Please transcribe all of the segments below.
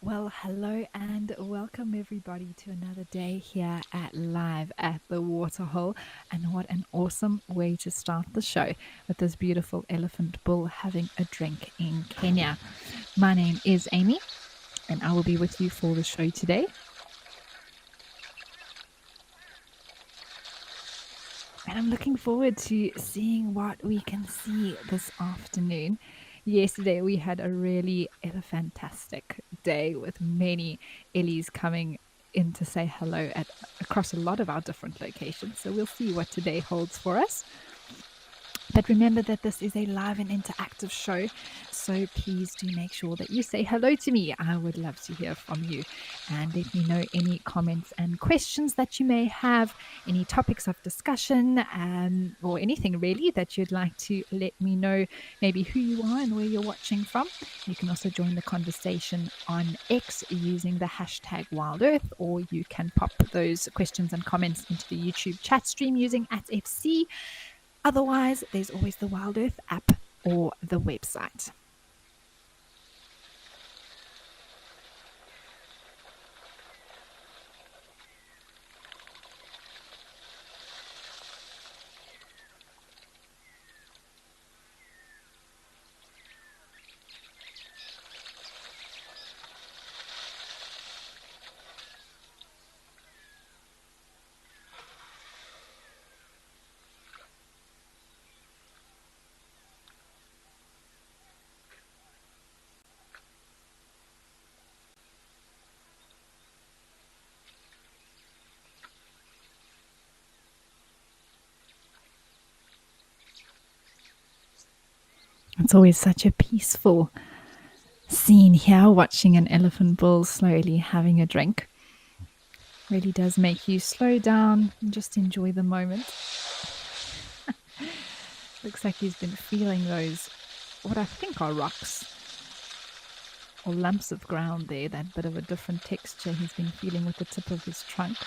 Well, hello and welcome everybody to another day here at live at the waterhole. And what an awesome way to start the show with this beautiful elephant bull having a drink in Kenya. My name is Amy, and I will be with you for the show today. And I'm looking forward to seeing what we can see this afternoon. Yesterday, we had a really fantastic day with many Ellies coming in to say hello across a lot of our different locations. So we'll see what today holds for us. But remember that this is a live and interactive show, so please do make sure that you say hello to me. I would love to hear from you, and let me know any comments and questions that you may have, any topics of discussion, or anything really that you'd like to let me know, maybe who you are and where you're watching from. You can also join the conversation on X using the hashtag WildEarth, or you can pop those questions and comments into the YouTube chat stream using @FC. Otherwise, there's always the Wild Earth app or the website. It's always such a peaceful scene here, watching an elephant bull slowly having a drink. Really does make you slow down and just enjoy the moment. Looks like he's been feeling those, what I think are rocks or lumps of ground there, that bit of a different texture he's been feeling with the tip of his trunk.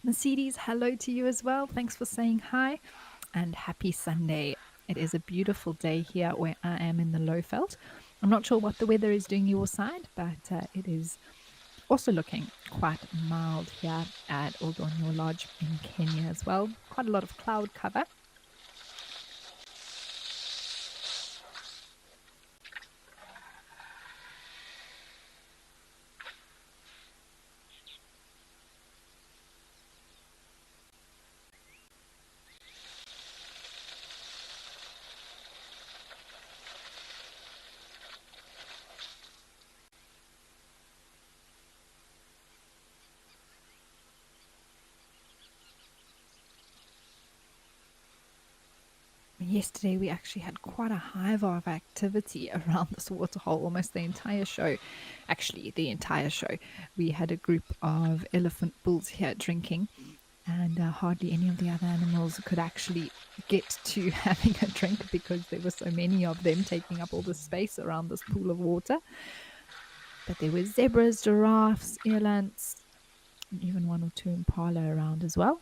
Mercedes, hello to you as well. Thanks for saying hi and happy Sunday. It is a beautiful day here where I am in the Lowveld. I'm not sure what the weather is doing your side, but it is also looking quite mild here at Oldonyo Lodge in Kenya as well. Quite a lot of cloud cover. Yesterday, we actually had quite a hive of activity around this waterhole, almost the entire show. Actually, the entire show. We had a group of elephant bulls here drinking, and hardly any of the other animals could actually get to having a drink because there were so many of them taking up all the space around this pool of water. But there were zebras, giraffes, elands, and even one or two impala around as well.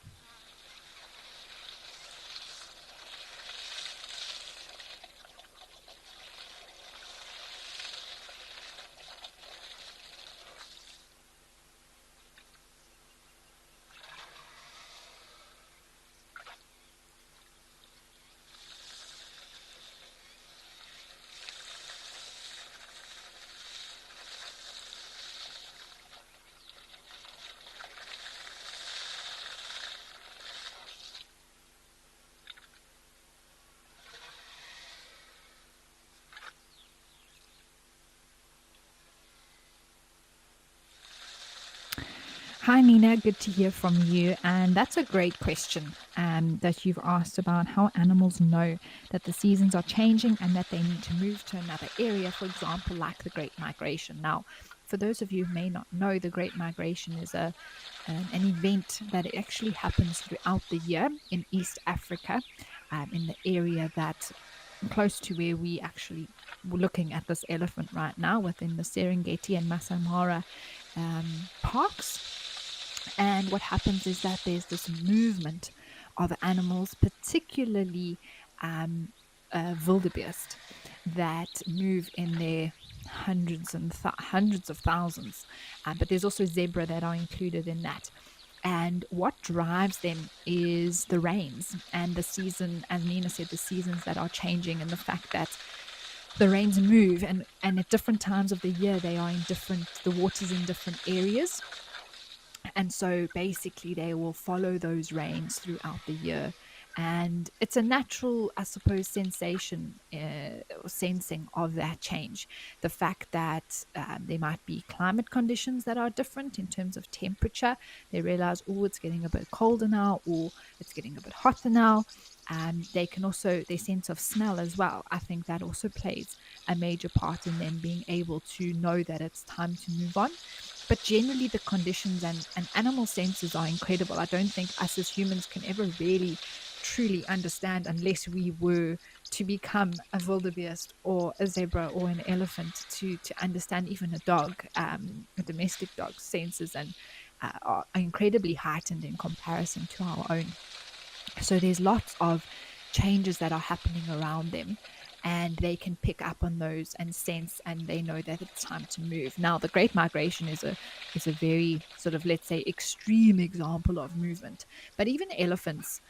Hi, Nina. Good to hear from you. And that's a great question that you've asked about how animals know that the seasons are changing and that they need to move to another area, for example, like the Great Migration. Now, for those of you who may not know, the Great Migration is an event that actually happens throughout the year in East Africa, in the area that close to where we actually were looking at this elephant right now within the Serengeti and Masai Mara parks. And what happens is that there's this movement of animals, particularly um, wildebeest, that move in their hundreds of thousands. But there's also zebra that are included in that. And what drives them is the rains and the season, as Nina said, the seasons that are changing, and the fact that the rains move, and at different times of the year they are in different, the waters in different areas, and so basically they will follow those rains throughout the year. And it's a natural, I suppose, sensation or sensing of that change. The fact that there might be climate conditions that are different in terms of temperature. They realize, oh, it's getting a bit colder now, or it's getting a bit hotter now. They can also, their sense of smell as well, I think that also plays a major part in them being able to know that it's time to move on. But generally, the conditions and animal senses are incredible. I don't think us as humans can ever really truly understand unless we were to become a wildebeest or a zebra or an elephant to understand even a dog, a domestic dog's senses, and are incredibly heightened in comparison to our own. So there's lots of changes that are happening around them, and they can pick up on those and sense, and they know that it's time to move. Now, the Great Migration is a very sort of, let's say, extreme example of movement. But even elephants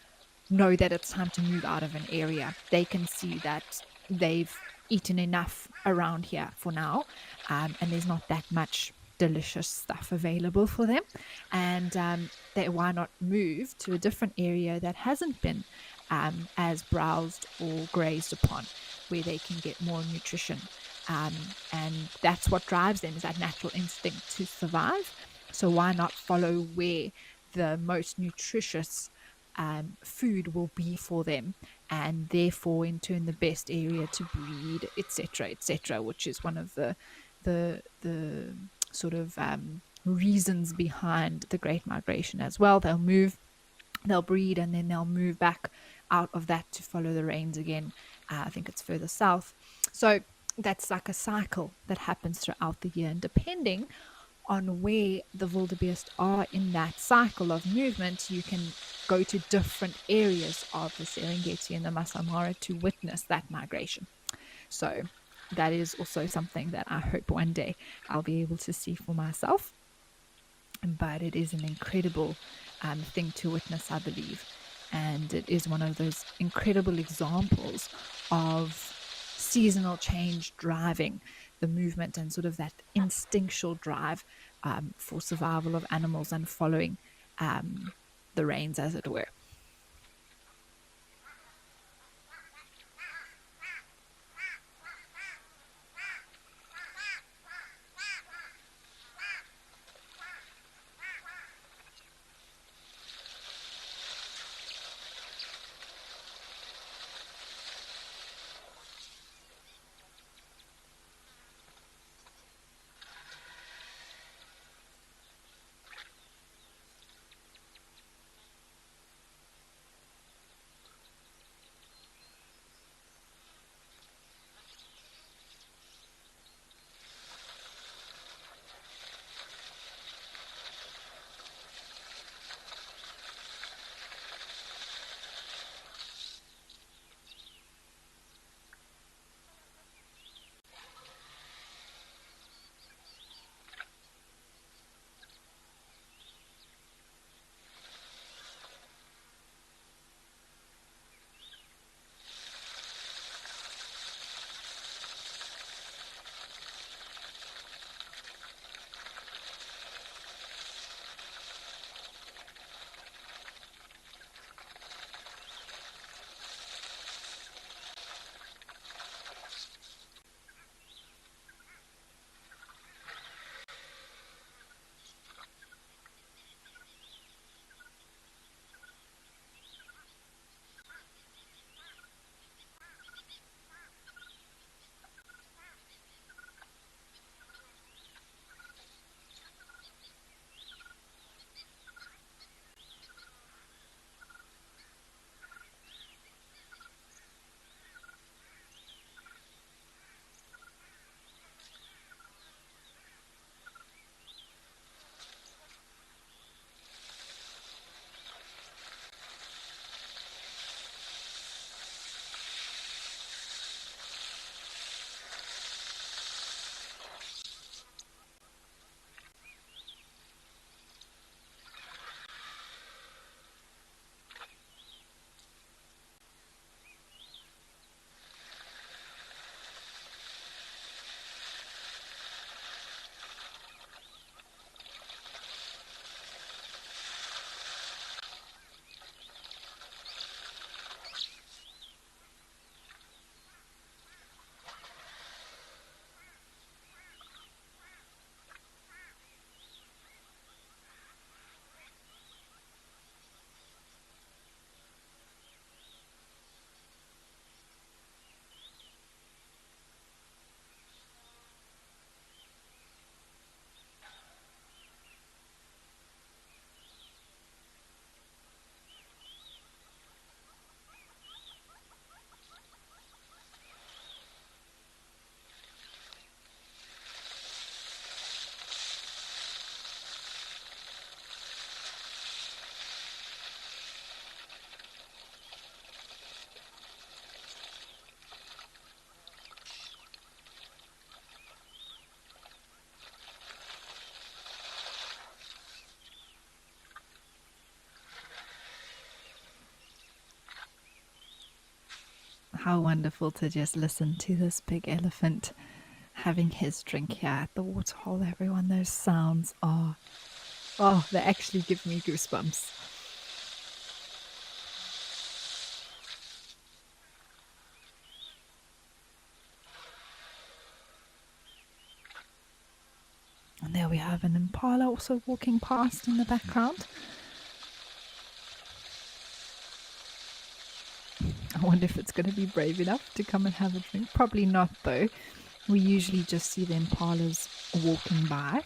know that it's time to move out of an area. They can see that they've eaten enough around here for now, and there's not that much delicious stuff available for them. And they, why not move to a different area that hasn't been as browsed or grazed upon, where they can get more nutrition. And that's what drives them, is that natural instinct to survive. So why not follow where the most nutritious food will be for them, and therefore in turn the best area to breed, etc., etc., which is one of the sort of reasons behind the Great Migration as well. They'll move, they'll breed, and then they'll move back out of that to follow the rains again. I think it's further south. So that's like a cycle that happens throughout the year, and depending on where the wildebeest are in that cycle of movement, you can go to different areas of the Serengeti and the Masai Mara to witness that migration. So that is also something that I hope one day I'll be able to see for myself. But it is an incredible thing to witness, I believe. And it is one of those incredible examples of seasonal change driving the movement, and sort of that instinctual drive for survival of animals and following the rains, as it were. How wonderful to just listen to this big elephant having his drink here at the waterhole, everyone. Those sounds are, oh, they actually give me goosebumps. And there we have an impala also walking past in the background. I wonder if it's going to be brave enough to come and have a drink. Probably not, though. We usually just see the impalas walking by.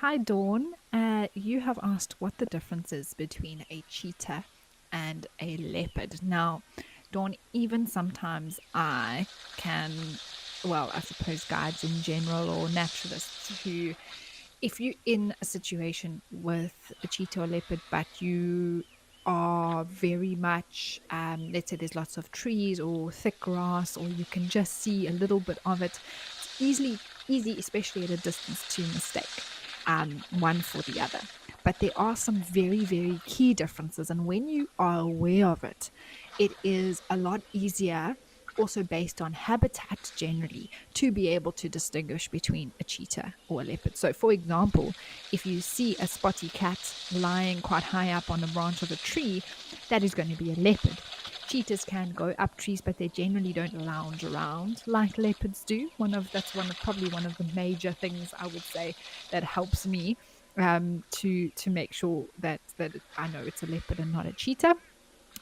Hi, Dawn. You have asked what the difference is between a cheetah and a leopard. Now, Dawn, even sometimes I can, well, I suppose guides in general or naturalists who, if you're in a situation with a cheetah or leopard, but you are very much, let's say there's lots of trees or thick grass, or you can just see a little bit of it, it's easy, especially at a distance, to mistake one for the other. But there are some very, very key differences. And when you are aware of it, it is a lot easier, also based on habitat generally, to be able to distinguish between a cheetah or a leopard. So, for example, if you see a spotty cat lying quite high up on a branch of a tree, that is going to be a leopard. Cheetahs can go up trees, but they generally don't lounge around like leopards do. Probably one of the major things I would say that helps me to make sure that I know it's a leopard and not a cheetah.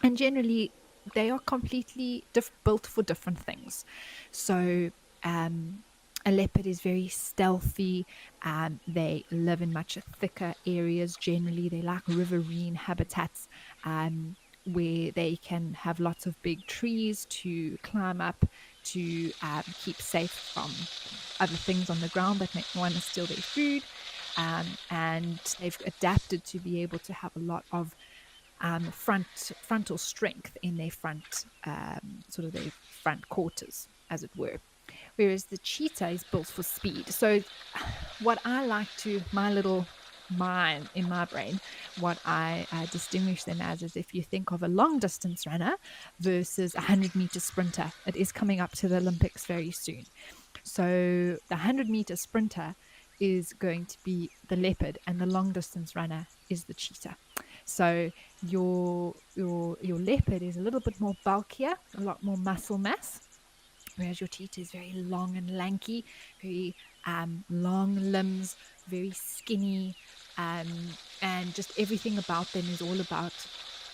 And generally, they are completely built for different things. So um, a leopard is very stealthy. They live in much thicker areas. Generally, they like riverine habitats. Where they can have lots of big trees to climb up to keep safe from other things on the ground that may want to steal their food. And they've adapted to be able to have a lot of frontal strength in their sort of their front quarters, as it were. Whereas the cheetah is built for speed. So, what I like to, my little mind in my brain, what I distinguish them as is if you think of a long distance runner versus a 100-meter sprinter. It is coming up to the Olympics very soon. So, the 100-meter sprinter is going to be the leopard, and the long distance runner is the cheetah. So your leopard is a little bit more bulkier, a lot more muscle mass, whereas your cheetah is very long and lanky, very long limbs, very skinny, and just everything about them is all about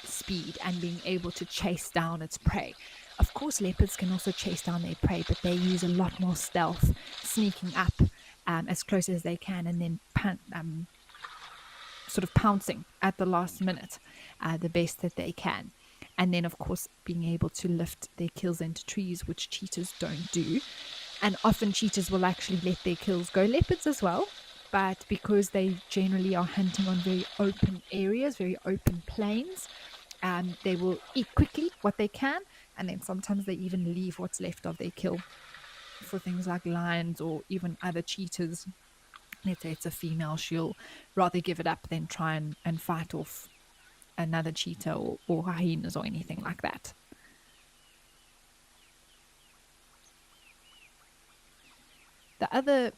speed and being able to chase down its prey. Of course, leopards can also chase down their prey, but they use a lot more stealth, sneaking up as close as they can, and then sort of pouncing at the last minute, the best that they can. And then, of course, being able to lift their kills into trees, which cheetahs don't do. And often cheetahs will actually let their kills go. Leopards as well, but because they generally are hunting on very open areas, very open plains, they will eat quickly what they can, and then sometimes they even leave what's left of their kill for things like lions or even other cheetahs. Let's say it's a female, she'll rather give it up than try and fight off another cheetah or hyenas or anything like that. The other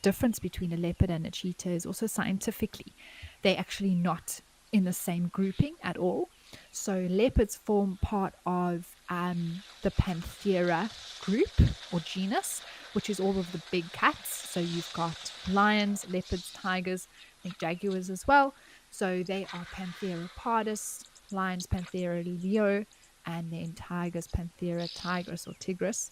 difference between a leopard and a cheetah is also scientifically. They're actually not in the same grouping at all. So leopards form part of the Panthera group or genus, which is all of the big cats. So you've got lions, leopards, tigers, I think jaguars as well. So they are Panthera pardus, lions Panthera leo, and then tigers Panthera tigris or tigris.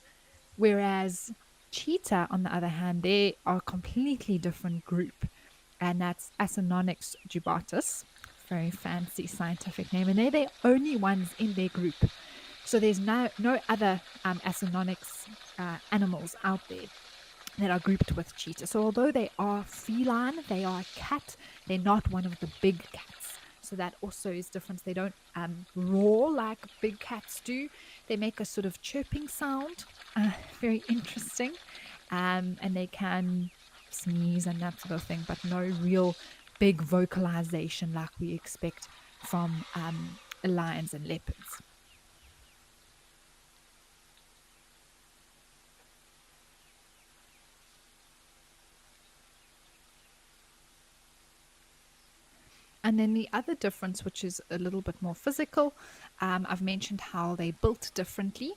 Whereas cheetah, on the other hand, they are a completely different group, and that's Acinonyx jubatus. Very fancy scientific name, and they're the only ones in their group. So there's no other Acinonyx animals out there that are grouped with cheetah. So although they are feline, they are a cat. They're not one of the big cats. So that also is different. They don't roar like big cats do. They make a sort of chirping sound. Very interesting. And they can sneeze and that sort of thing, but no real big vocalization like we expect from lions and leopards. And then the other difference, which is a little bit more physical, I've mentioned how they built differently.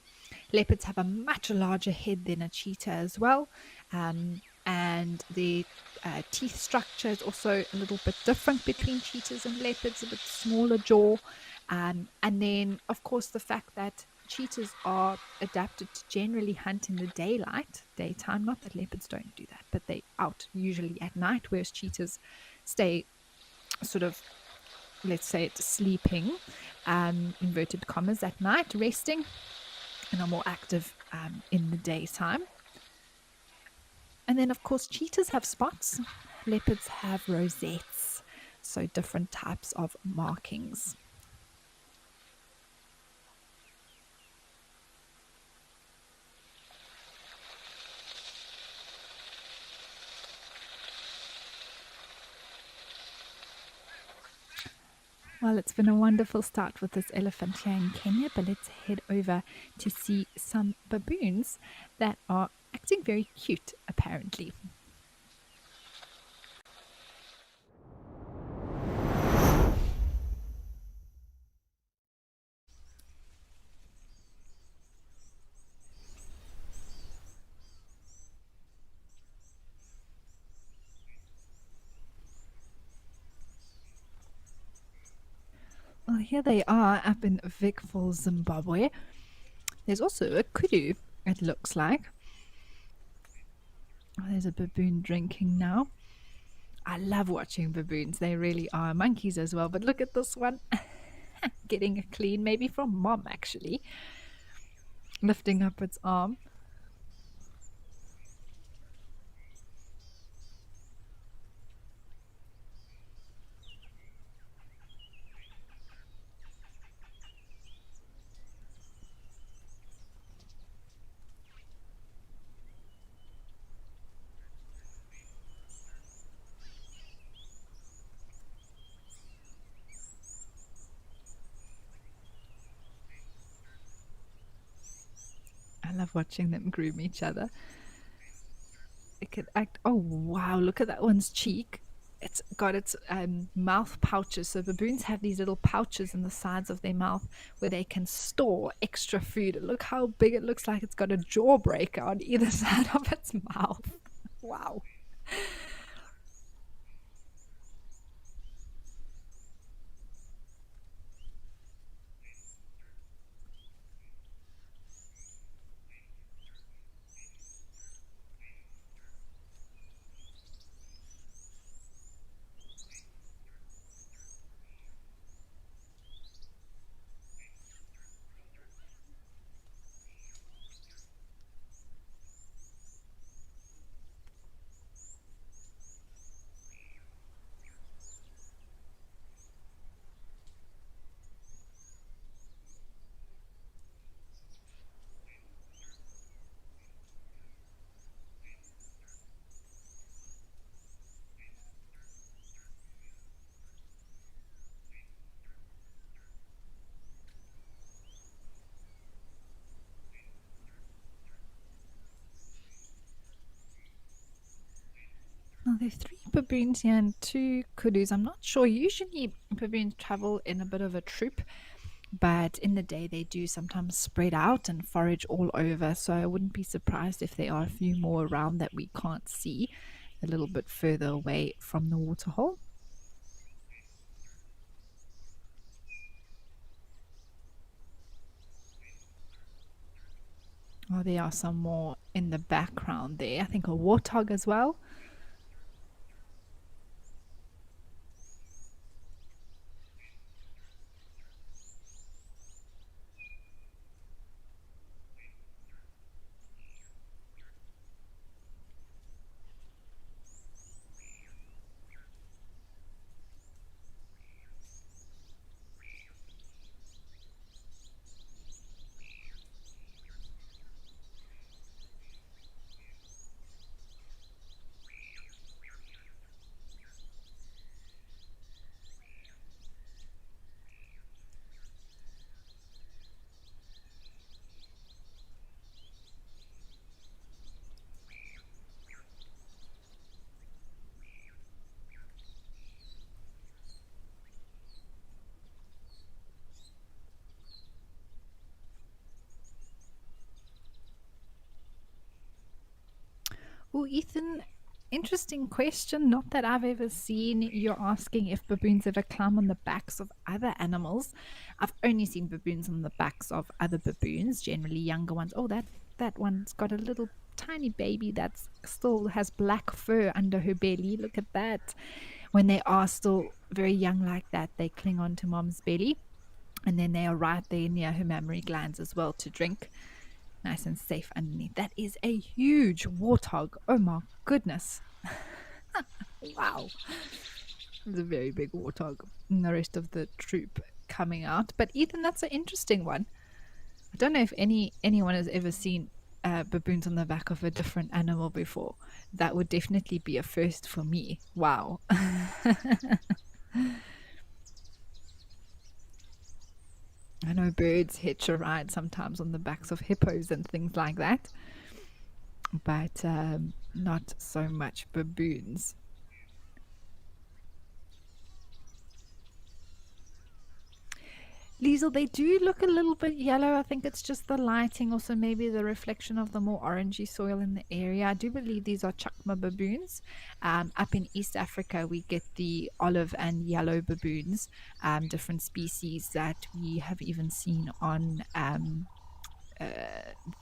Leopards have a much larger head than a cheetah as well. And the teeth structure is also a little bit different between cheetahs and leopards, a bit smaller jaw. And then, of course, the fact that cheetahs are adapted to generally hunt in the daytime. Not that leopards don't do that, but they out usually at night, whereas cheetahs stay sort of, let's say it's sleeping, inverted commas, at night, resting, and are more active in the daytime. And then, of course, cheetahs have spots, leopards have rosettes, so different types of markings. Well, it's been a wonderful start with this elephant here in Kenya, but let's head over to see some baboons that are acting very cute, apparently. Well, here they are up in Vic Falls, Zimbabwe. There's also a kudu, it looks like. Oh, there's a baboon drinking now. I love watching baboons. They really are. Monkeys as well. But look at this one. Getting a clean, maybe from mom actually. Lifting up its arm. I love watching them groom each other. It could act. Oh, wow. Look at that one's cheek. It's got its mouth pouches. So baboons have these little pouches in the sides of their mouth where they can store extra food. Look how big it looks like it's got a jawbreaker on either side of its mouth. Wow. there are three baboons here and two kudus. I'm not sure. Usually, baboons travel in a bit of a troop, but in the day they do sometimes spread out and forage all over. So I wouldn't be surprised if there are a few more around that we can't see a little bit further away from the waterhole. Oh, there are some more in the background there. I think a warthog as well. Oh, Ethan, interesting question. Not that I've ever seen. You're asking if baboons ever climb on the backs of other animals. I've only seen baboons on the backs of other baboons, generally younger ones. Oh, that one's got a little tiny baby that still has black fur under her belly. Look at that. When they are still very young like that, they cling onto mom's belly, and then they are right there near her mammary glands as well to drink, nice and safe underneath. That is a huge warthog. Oh my goodness. Wow. It's a very big warthog. And the rest of the troop coming out. But Ethan, that's an interesting one. I don't know if anyone has ever seen baboons on the back of a different animal before. That would definitely be a first for me. Wow. I know birds hitch a ride sometimes on the backs of hippos and things like that, but not so much baboons. Liesel, they do look a little bit yellow. I think it's just the lighting, also maybe the reflection of the more orangey soil in the area. I do believe these are chukma baboons. Up in East Africa, we get the olive and yellow baboons, different species that we have even seen on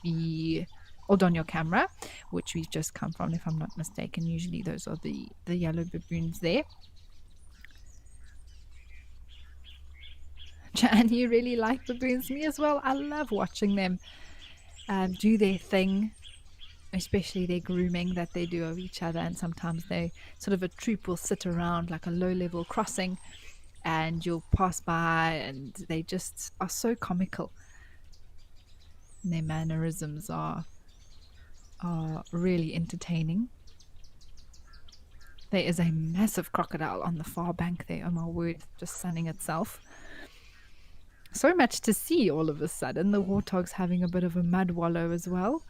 the hold on your camera, which we've just come from, if I'm not mistaken. Usually those are the yellow baboons there. Jan, you really like baboons? Me as well. I love watching them do their thing, especially their grooming that they do of each other. And sometimes they sort of a troop will sit around like a low level crossing, and you'll pass by and they just are so comical. And their mannerisms are really entertaining. There is a massive crocodile on the far bank there. Oh my word, just sunning itself. So much to see all of a sudden. The warthog's having a bit of a mud wallow as well.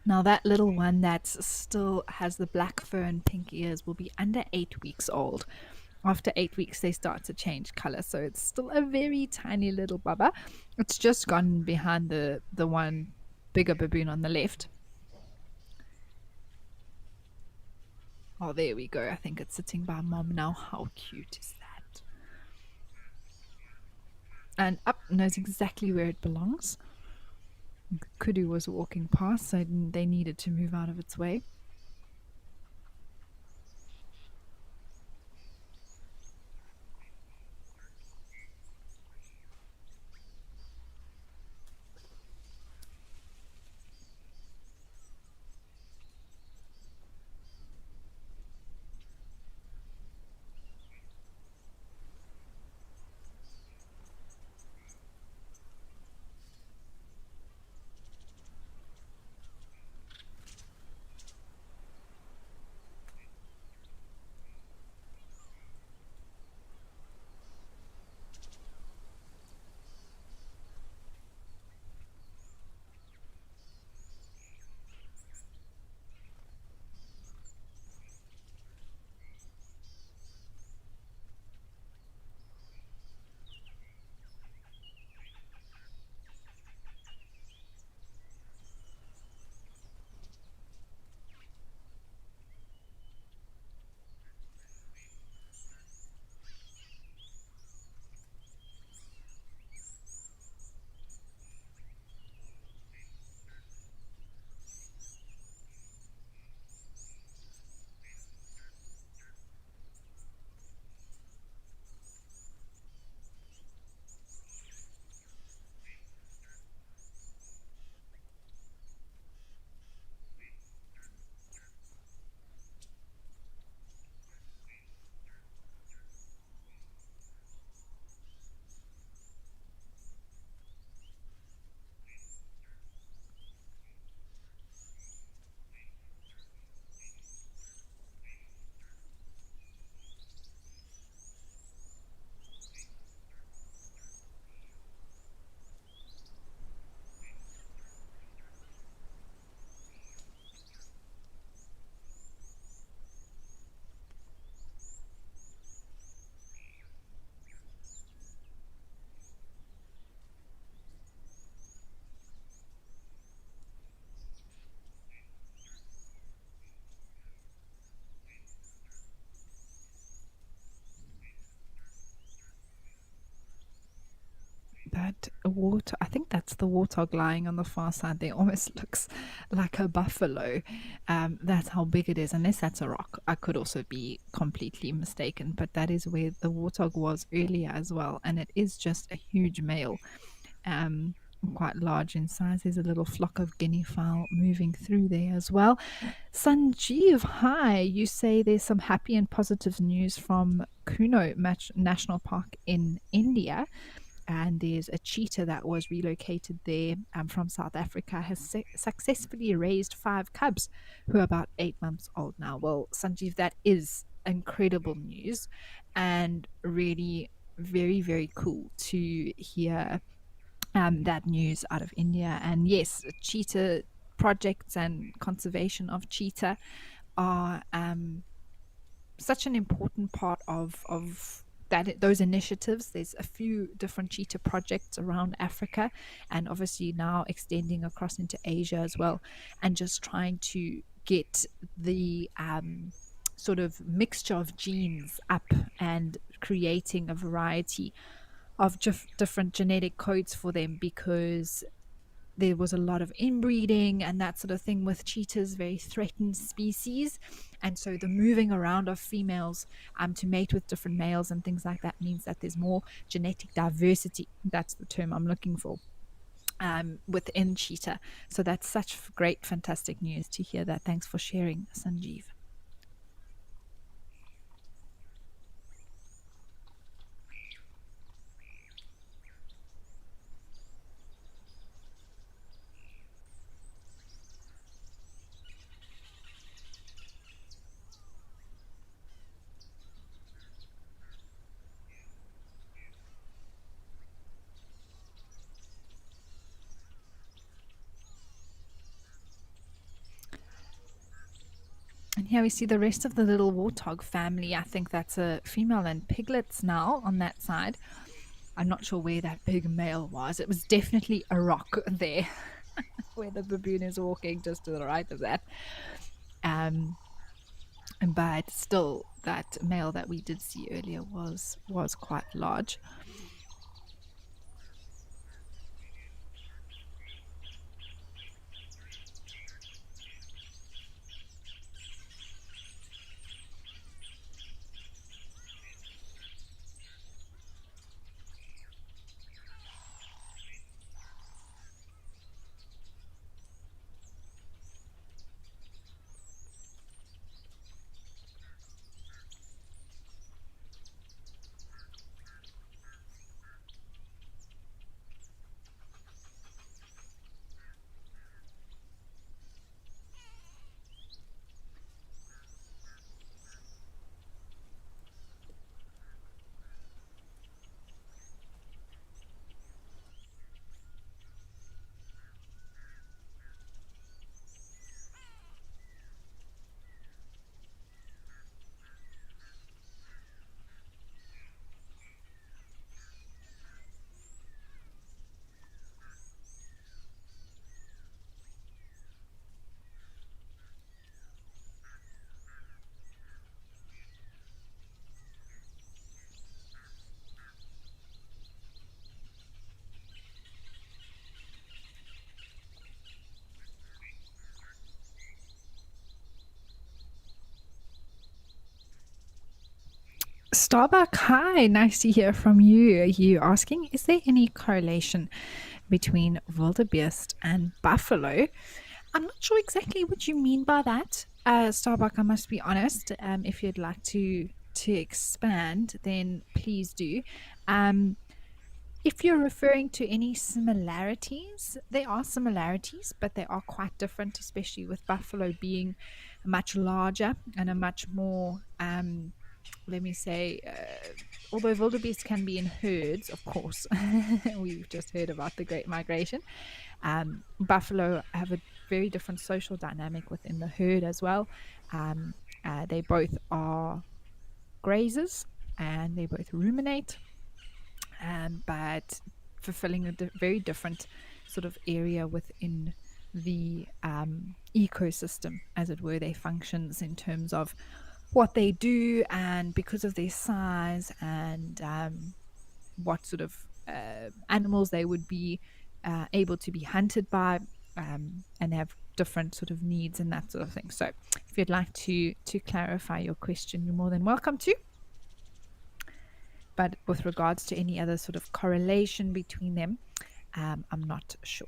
Now, that little one that still has the black fur and pink ears will be under 8 weeks old. After 8 weeks, they start to change color. So it's still a very tiny little bubba. It's just gone behind the one bigger baboon on the left. Oh, there we go. I think it's sitting by mom now. How cute is that? And up knows exactly where it belongs. Kudu was walking past, so they needed to move out of its way. That water, I think that's the warthog lying on the far side there. Almost looks like a buffalo. That's how big it is, unless that's a rock. I could also be completely mistaken, but that is where the warthog was earlier as well. And it is just a huge male, um, quite large in size. There's a little flock of guinea fowl moving through there as well. Sanjeev, hi. You say there's some happy and positive news from Kuno National Park in India, and there's a cheetah that was relocated there from South Africa, has successfully raised 5 cubs who are about 8 months old now. Well, Sanjeev, that is incredible news and really very, very cool to hear that news out of India. And yes, cheetah projects and conservation of cheetah are such an important part of that those initiatives. There's a few different cheetah projects around Africa, and obviously now extending across into Asia as well, and just trying to get the sort of mixture of genes up and creating a variety of different genetic codes for them, because there was a lot of inbreeding and that sort of thing with cheetahs, very threatened species. And so the moving around of females to mate with different males and things like that means that there's more genetic diversity. That's the term I'm looking for. Within cheetah. So that's such great, fantastic news to hear that. Thanks for sharing, Sanjeev. And here we see the rest of the little warthog family. I think that's a female and piglets now on that side. I'm not sure where that big male was. It was definitely a rock there where the baboon is walking, just to the right of that. Um, but still that male that we did see earlier was quite large. Starbuck, hi, nice to hear from you. Are you asking, is there any correlation between wildebeest and buffalo? I'm not sure exactly what you mean by that, Starbuck. I must be honest. If you'd like to expand, then please do. Um, if you're referring to any similarities, there are similarities, but they are quite different, especially with buffalo being much larger and a much more, let me say, although wildebeest can be in herds, of course, we've just heard about the Great Migration. Buffalo have a very different social dynamic within the herd as well. Um, they both are grazers and they both ruminate, but fulfilling a very different sort of area within the ecosystem, as it were. They functions in terms of what they do, and because of their size and what sort of animals they would be able to be hunted by, and have different sort of needs and that sort of thing. So, if you'd like to clarify your question, you're more than welcome to. But with regards to any other sort of correlation between them, I'm not sure.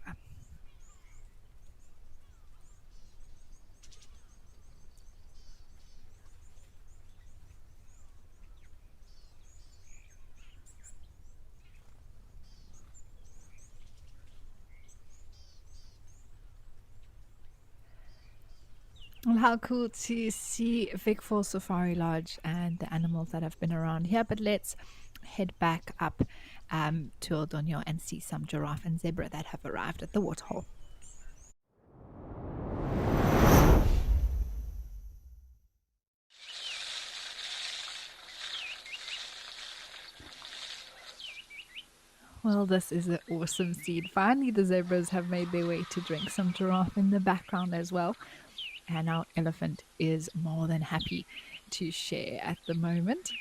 Well, how cool to see Vic Falls Safari Lodge and the animals that have been around here. But let's head back up to El Doño and see some giraffe and zebra that have arrived at the waterhole. Well, this is an awesome scene. Finally, the zebras have made their way to drink some giraffe in the background as well. And our elephant is more than happy to share at the moment.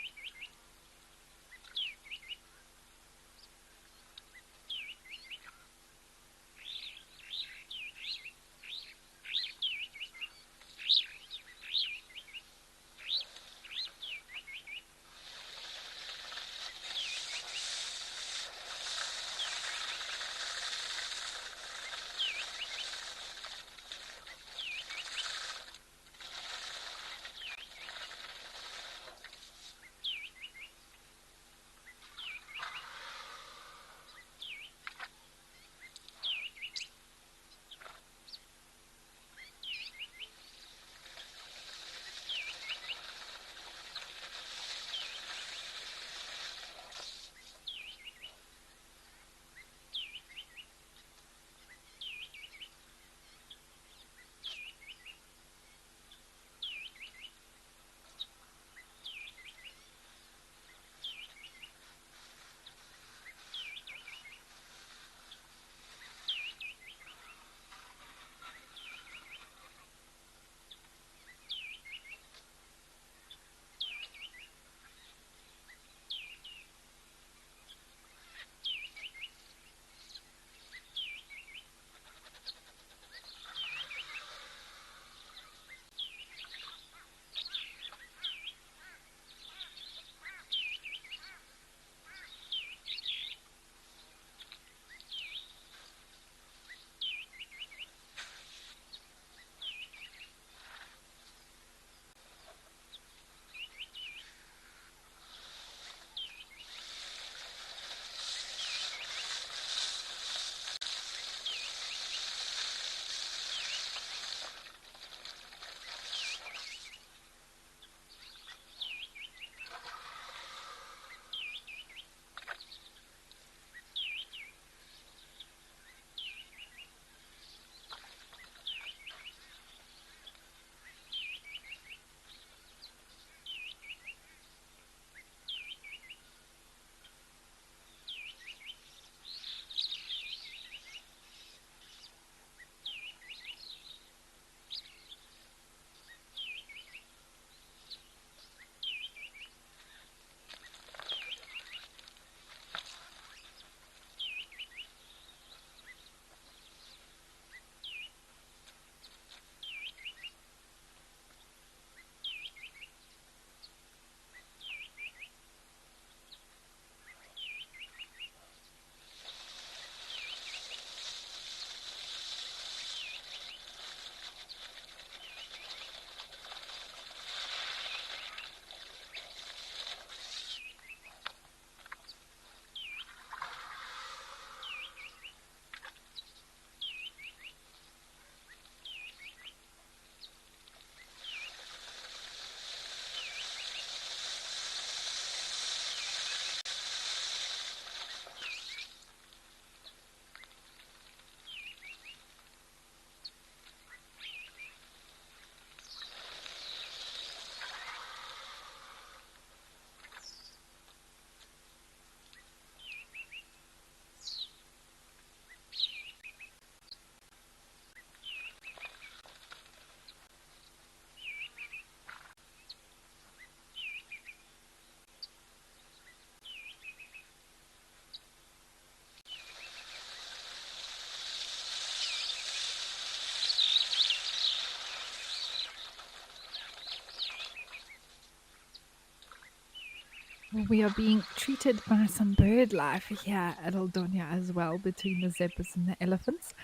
We are being treated by some bird life here at Aldonia as well, between the zebras and the elephants.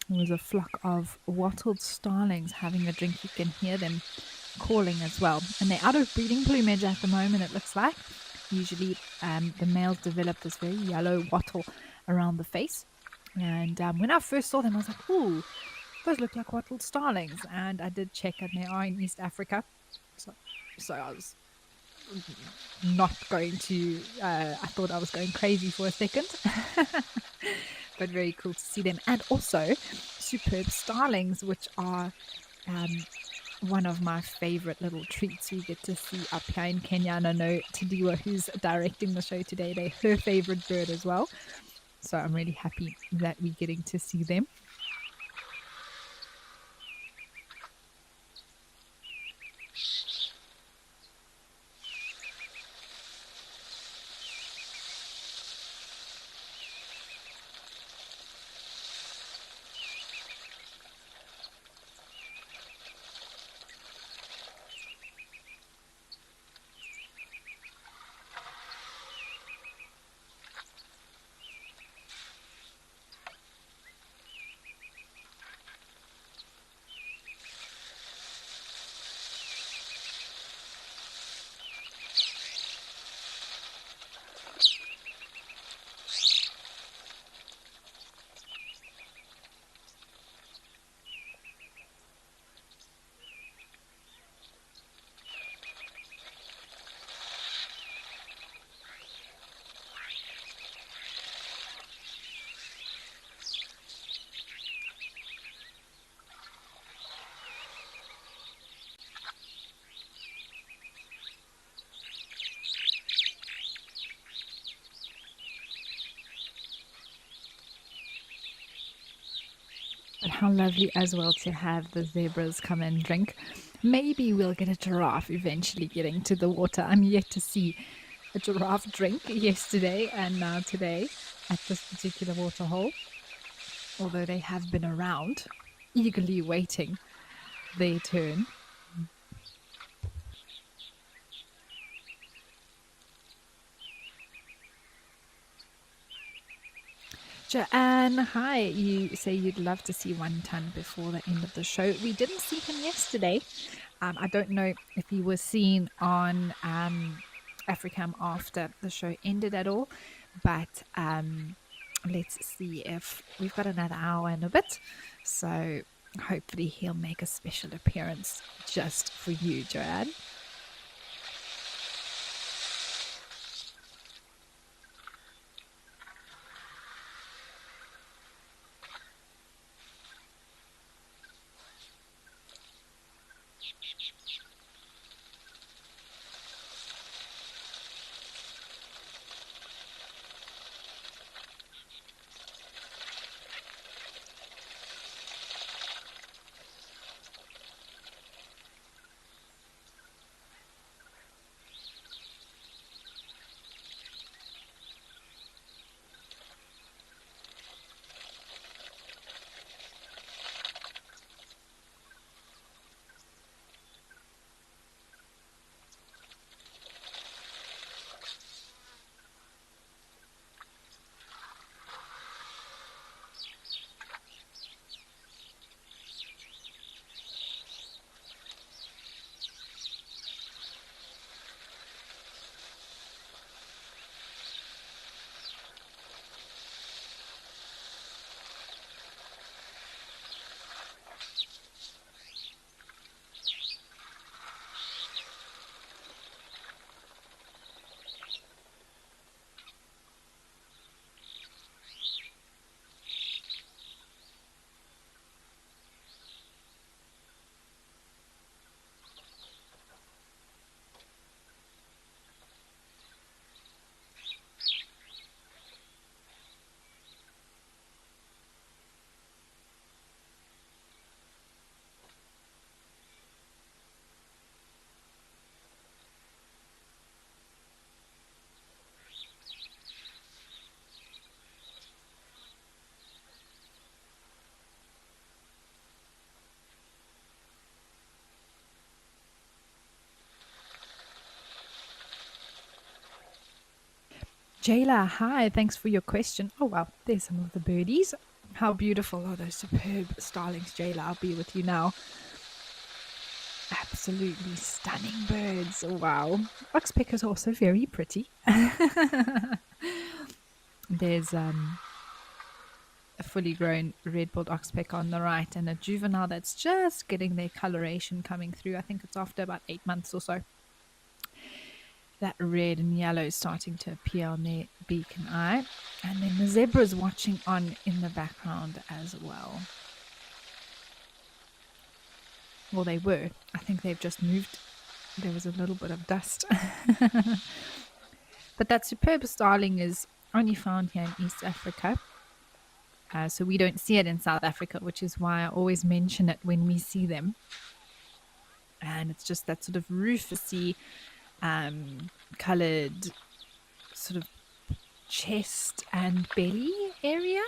There was a flock of wattled starlings having a drink. You can hear them calling as well. And they're out of breeding plumage at the moment, it looks like. Usually, the males develop this very yellow wattle around the face. And when I first saw them, I was like, ooh, those look like wattled starlings. And I did check, and they are in East Africa. So I was not going to, I thought I was going crazy for a second. But very cool to see them. And also superb starlings, which are one of my favorite little treats we get to see up here in Kenya. And I know Tadiwa, who's directing the show today, they're her favorite bird as well. So I'm really happy that we're getting to see them. But how lovely as well to have the zebras come and drink. Maybe we'll get a giraffe eventually getting to the water. I'm yet to see a giraffe drink yesterday and now today at this particular waterhole, although they have been around, eagerly waiting their turn. Joanne, hi. You say you'd love to see one ton before the end of the show. We didn't see him yesterday. I don't know if he was seen on Africam after the show ended at all, but let's see if we've got another hour and a bit. So hopefully he'll make a special appearance just for you, Joanne. Jayla, hi, thanks for your question. Oh, wow, there's some of the birdies. How beautiful are those superb starlings, Jayla? I'll be with you now. Absolutely stunning birds. Wow. Oxpeckers are also very pretty. There's a fully grown red-billed oxpecker on the right and a juvenile that's just getting their coloration coming through. I think it's after about 8 months or so. That red and yellow is starting to appear on their beak and eye. And then the zebra's watching on in the background as well. Well, they were. I think they've just moved. There was a little bit of dust. But that superb starling is only found here in East Africa. So we don't see it in South Africa, which is why I always mention it when we see them. And it's just that sort of rufusy colored sort of chest and belly area.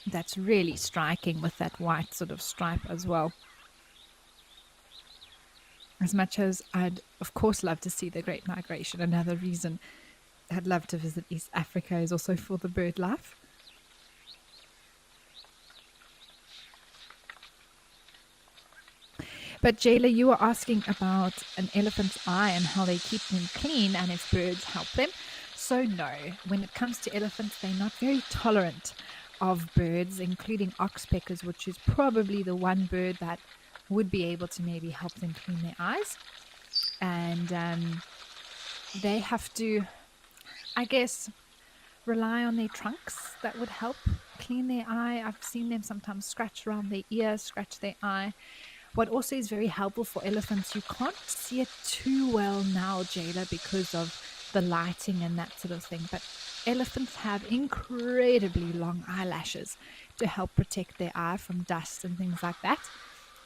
That's really striking with that white sort of stripe as well. As much as I'd, of course, love to see the Great Migration, another reason I'd love to visit East Africa is also for the bird life. But Jayla, you were asking about an elephant's eye and how they keep them clean and if birds help them. So no, when it comes to elephants, they're not very tolerant of birds, including oxpeckers, which is probably the one bird that would be able to maybe help them clean their eyes. And they have to, I guess, rely on their trunks that would help clean their eye. I've seen them sometimes scratch around their ear, scratch their eye. What also is very helpful for elephants, you can't see it too well now, Jayla, because of the lighting and that sort of thing. But elephants have incredibly long eyelashes to help protect their eye from dust and things like that.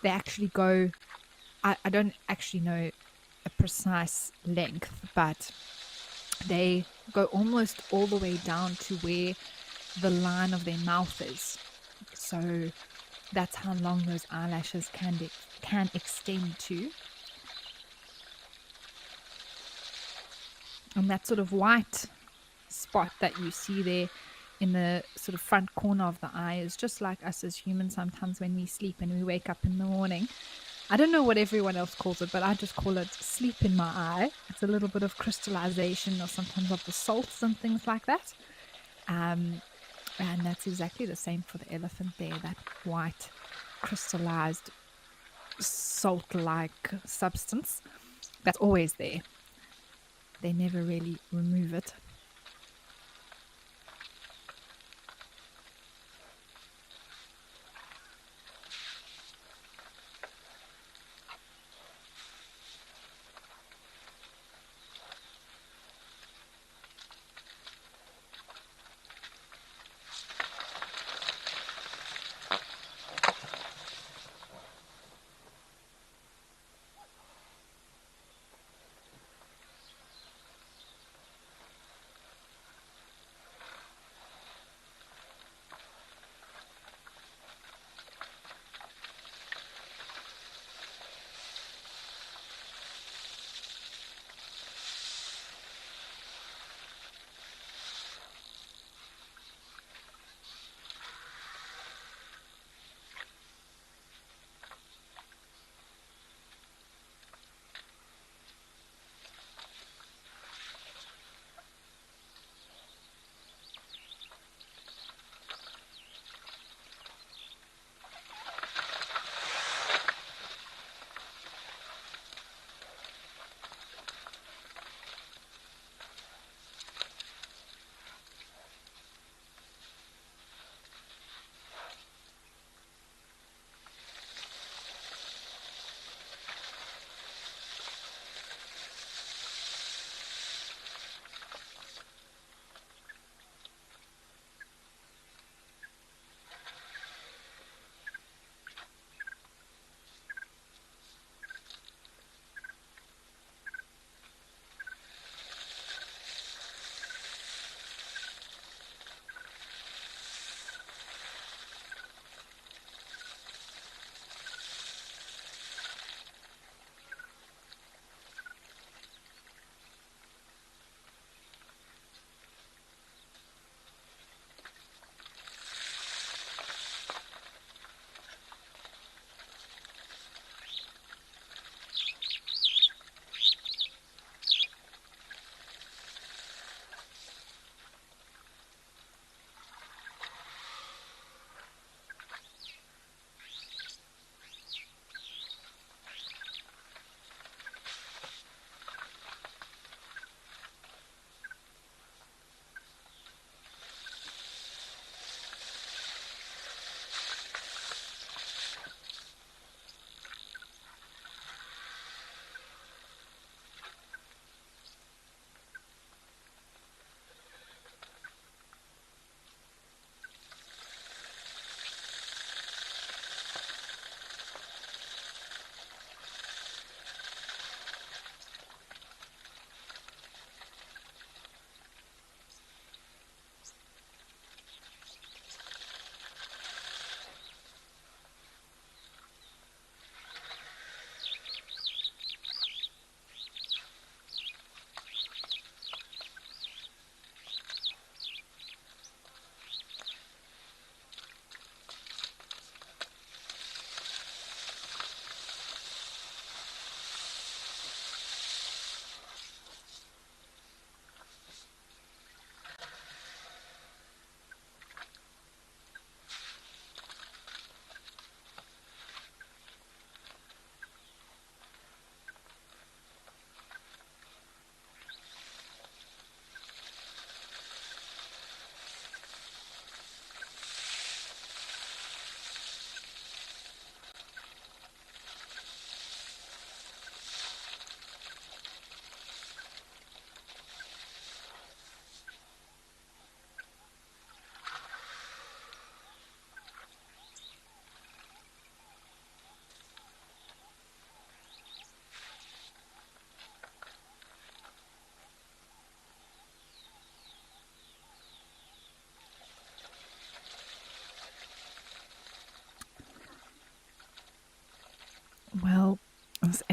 They actually go, I don't actually know a precise length, but they go almost all the way down to where the line of their mouth is. So that's how long those eyelashes can extend to. And that sort of white spot that you see there in the sort of front corner of the eye is just like us as humans sometimes when we sleep and we wake up in the morning. I don't know what everyone else calls it, but I just call it sleep in my eye. It's a little bit of crystallization or sometimes of the salts and things like that. And that's exactly the same for the elephant there, that white crystallized salt-like substance that's always there. They never really remove it.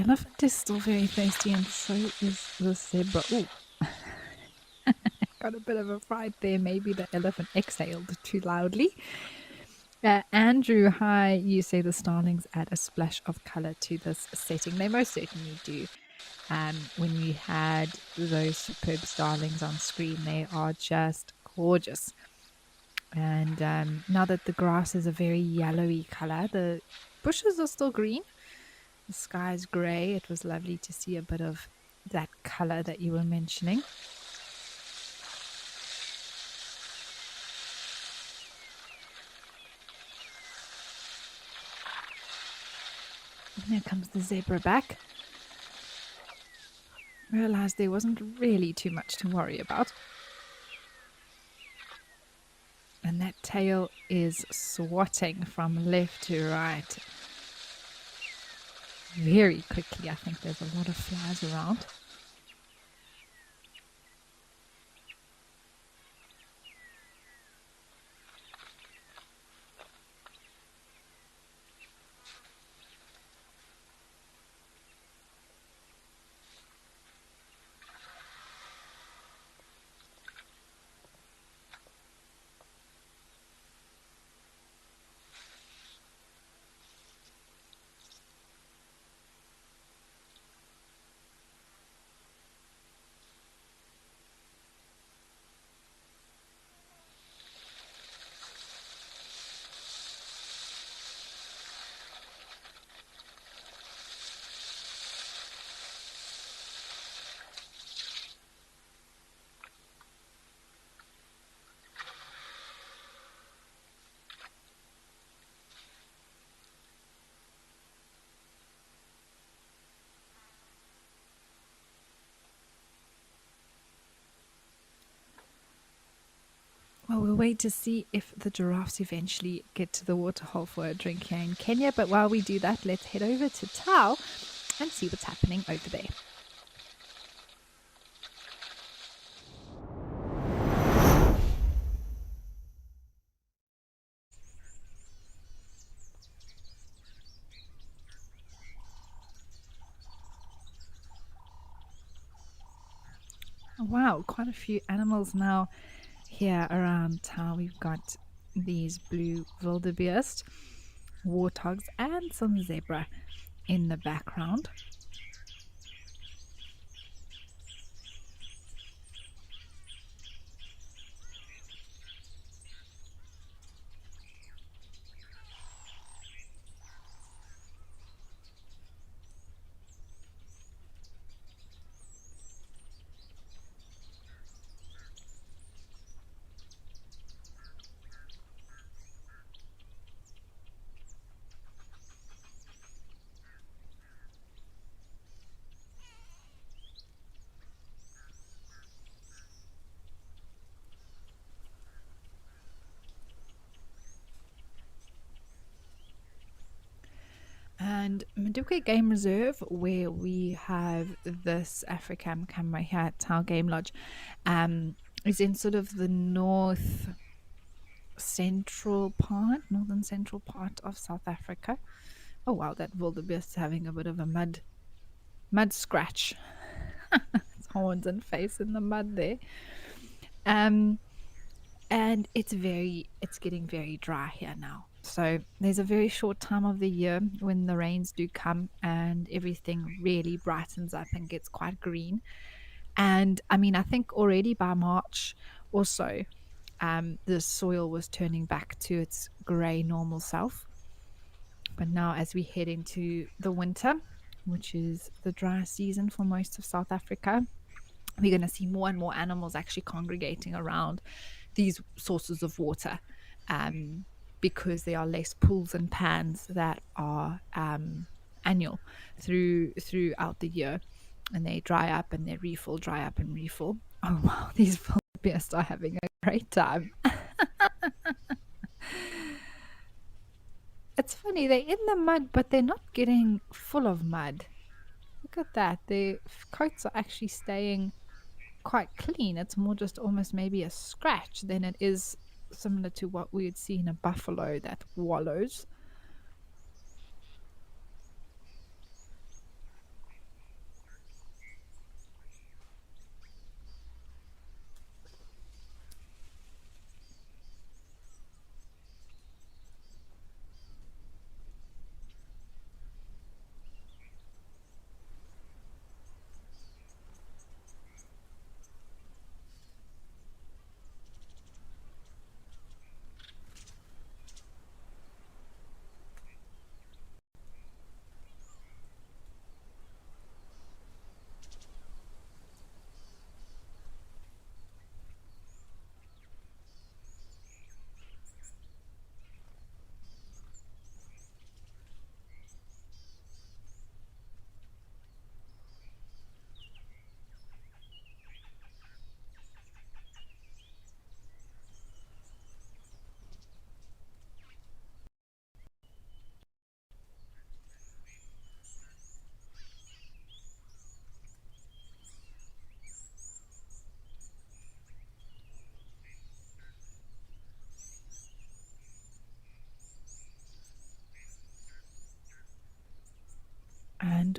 elephant is still very thirsty, and so is the zebra. Ooh, got a bit of a fright there. Maybe the elephant exhaled too loudly. Andrew, hi. You say the starlings add a splash of color to this setting. They most certainly do. When we had those superb starlings on screen, they are just gorgeous. And now that the grass is a very yellowy color, the bushes are still green. The sky's grey. It was lovely to see a bit of that color that you were mentioning. And there comes the zebra back. Realized there wasn't really too much to worry about. And that tail is swatting from left to right very quickly. I think there's a lot of flies around. Well, we'll wait to see if the giraffes eventually get to the waterhole for a drink here in Kenya. But while we do that, let's head over to Tao and see what's happening over there. Wow, quite a few animals now here around Tao. We've got these blue wildebeest, warthogs, and some zebra in the background. And Maduke Game Reserve, where we have this Africam camera here at Tao Game Lodge, is in sort of the northern central part of South Africa. Oh wow, that wildebeest is having a bit of a mud scratch. Its horns and face in the mud there. Um, and it's getting very dry here now. So there's a very short time of the year when the rains do come and everything really brightens up and gets quite green. And I mean, I think already by March or so, the soil was turning back to its grey normal self. But now, as we head into the winter, which is the dry season for most of South Africa, we're going to see more and more animals actually congregating around these sources of water, because there are less pools and pans that are annual throughout the year, and they dry up and they refill, dry up and refill. Oh wow, these wildebeest are having a great time. It's funny, they're in the mud, but they're not getting full of mud. Look at that. Their coats are actually staying quite clean. It's more just almost maybe a scratch than it is similar to what we would see in a buffalo that wallows.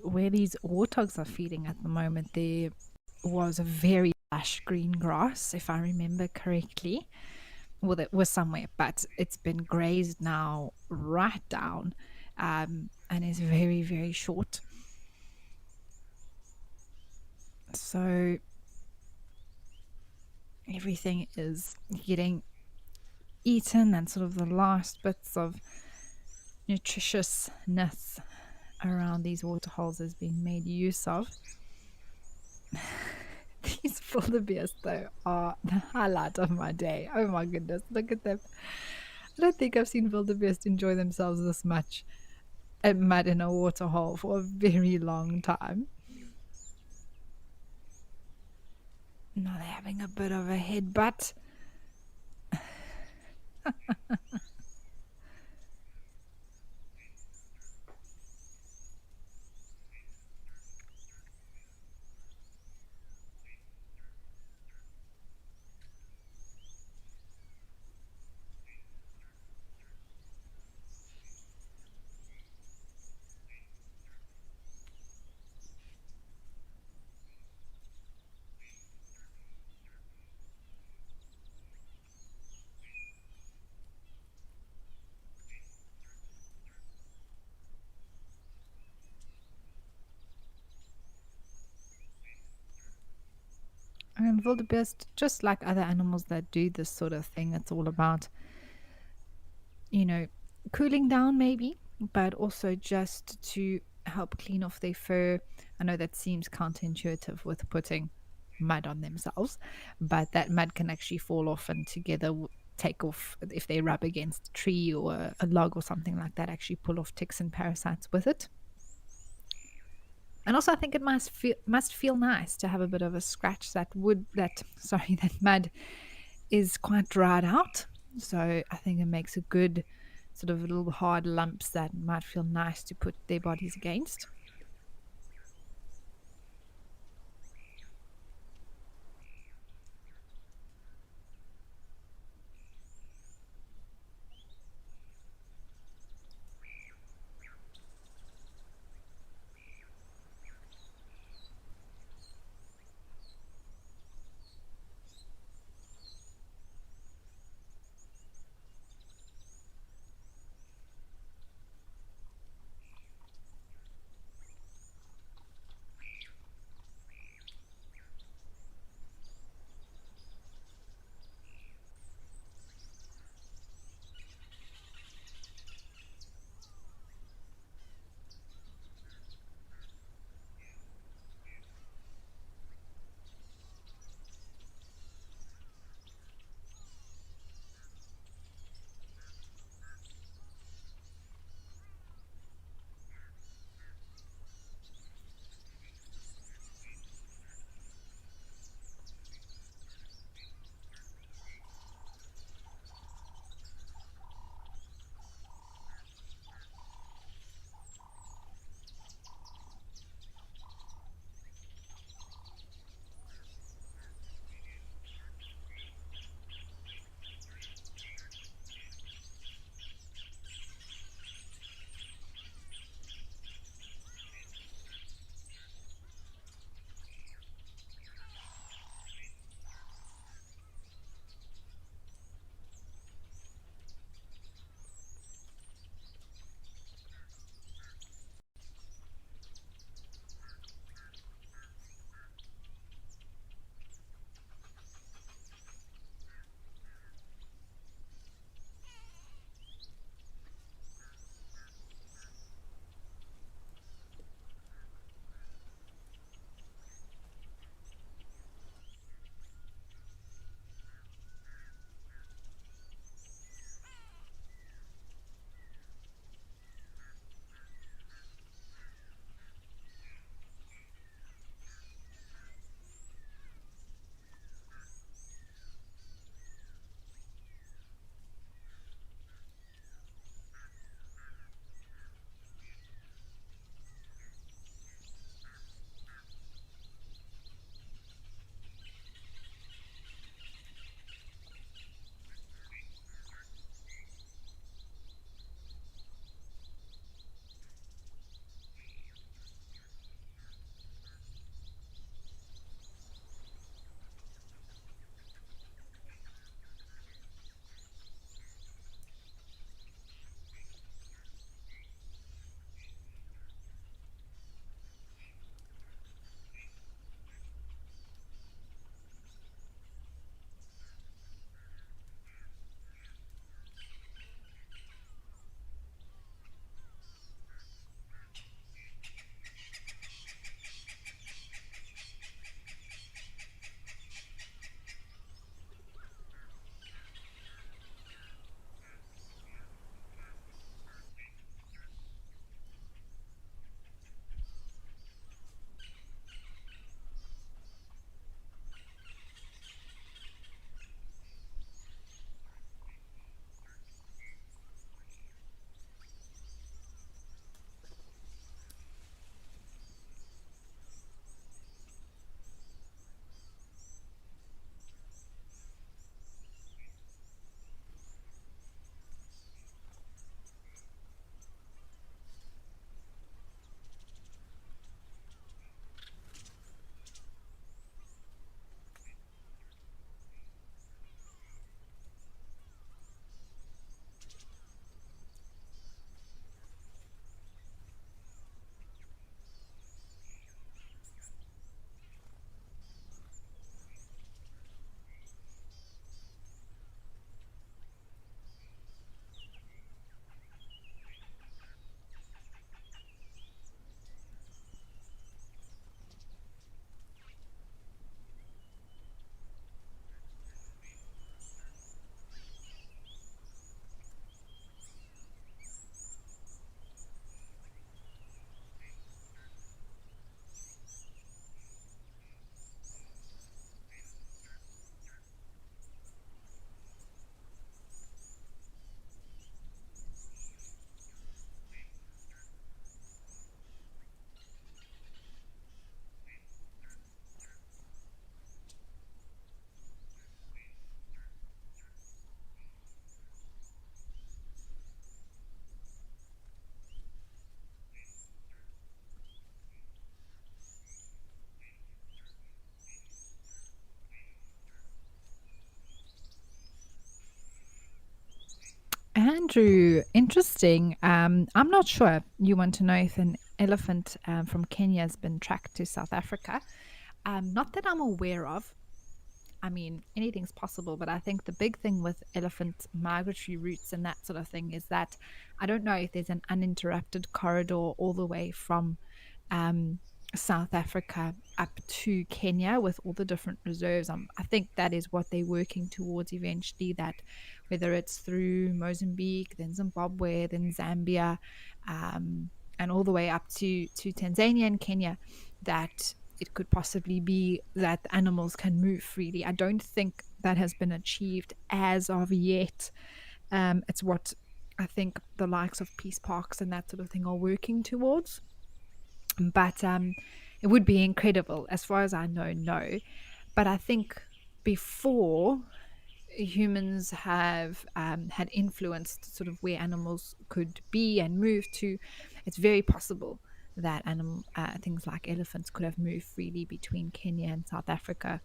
where these warthogs are feeding at the moment, there was a very lush green grass, if I remember correctly. Well, it was somewhere, but it's been grazed now right down, and is very, very short. So everything is getting eaten, and sort of the last bits of nutritiousness around these waterholes is being made use of. These wildebeest, though, are the highlight of my day. Oh my goodness, look at them. I don't think I've seen wildebeest enjoy themselves this much at mud in a waterhole for a very long time. Now they're having a bit of a headbutt. And wildebeest, just like other animals that do this sort of thing, it's all about, you know, cooling down maybe, but also just to help clean off their fur. I know that seems counterintuitive with putting mud on themselves, but that mud can actually fall off and together take off if they rub against a tree or a log or something like that, actually pull off ticks and parasites with it. And also, I think it must feel nice to have a bit of a scratch. That mud is quite dried out, so I think it makes a good sort of little hard lumps that might feel nice to put their bodies against. Andrew, interesting. I'm not sure. You want to know if an elephant from Kenya has been tracked to South Africa? Not that I'm aware of. I mean, anything's possible, but I think the big thing with elephant migratory routes and that sort of thing is that I don't know if there's an uninterrupted corridor all the way from um, South Africa up to Kenya with all the different reserves. I think that is what they're working towards eventually. That whether it's through Mozambique, then Zimbabwe, then Zambia, and all the way up to Tanzania and Kenya, that it could possibly be that animals can move freely. I don't think that has been achieved as of yet. It's what I think the likes of peace parks and that sort of thing are working towards. But it would be incredible, as far as I know, no. But I think before humans have had influenced sort of where animals could be and move to, it's very possible that animal things like elephants could have moved freely between Kenya and South Africa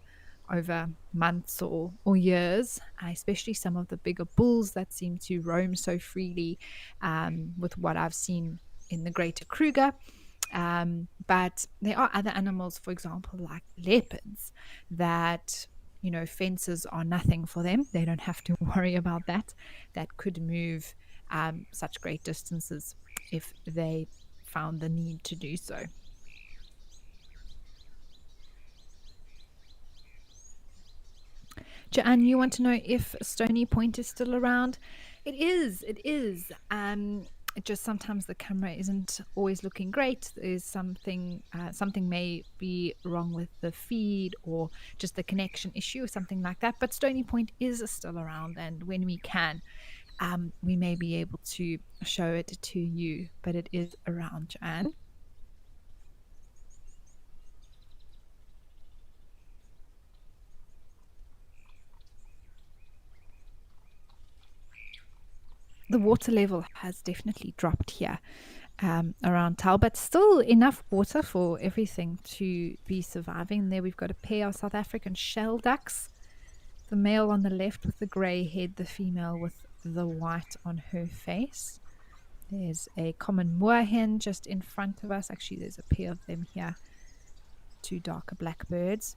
over months or years, especially some of the bigger bulls that seem to roam so freely, with what I've seen in the Greater Kruger. But there are other animals, for example, like leopards, that fences are nothing for them. They don't have to worry about that. That could move such great distances if they found the need to do so. Joanne, you want to know if Stony Point is still around? It is. It is. Just sometimes the camera isn't always looking great. There's something may be wrong with the feed or just the connection issue or something like that. But Stony Point is still around, and when we can, we may be able to show it to you. But it is around, Joanne. The water level has definitely dropped here around Tal, but still enough water for everything to be surviving. There we've got a pair of South African shell ducks, the male on the left with the grey head, the female with the white on her face. There's a common moorhen just in front of us. Actually, there's a pair of them here, two darker blackbirds.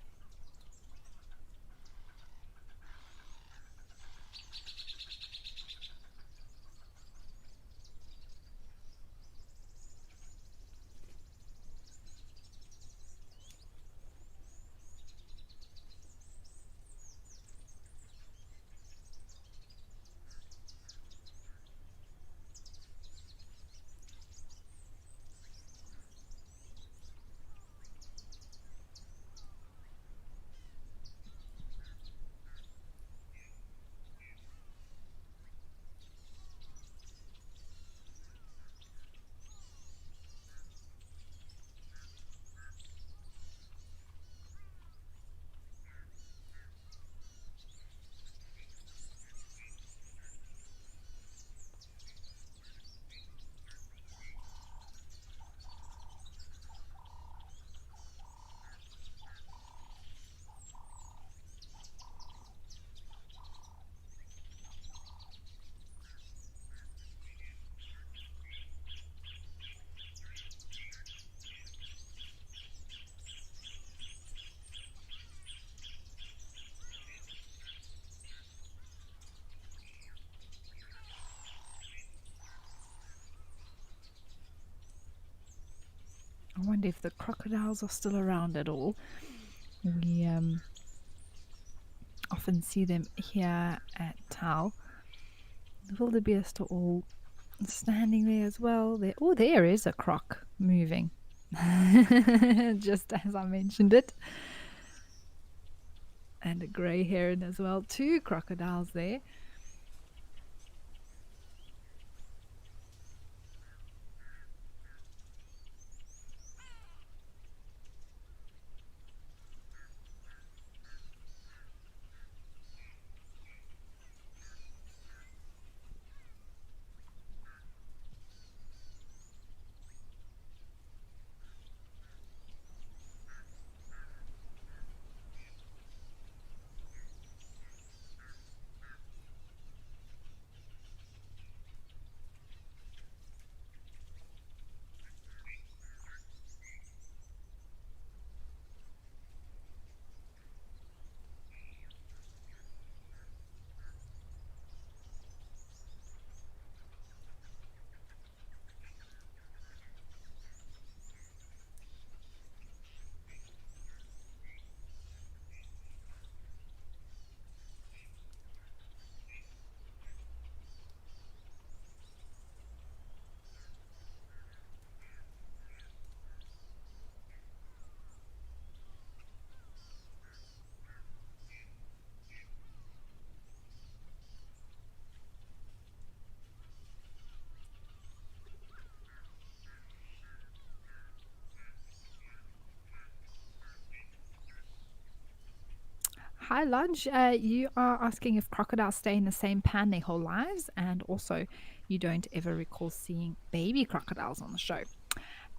I wonder if the crocodiles are still around at all. We often see them here at Tal. The wildebeest are all standing there as well. There is a croc moving, just as I mentioned it. And a grey heron as well. Two crocodiles there. Hi, Lodge. You are asking if crocodiles stay in the same pan their whole lives, and also you don't ever recall seeing baby crocodiles on the show.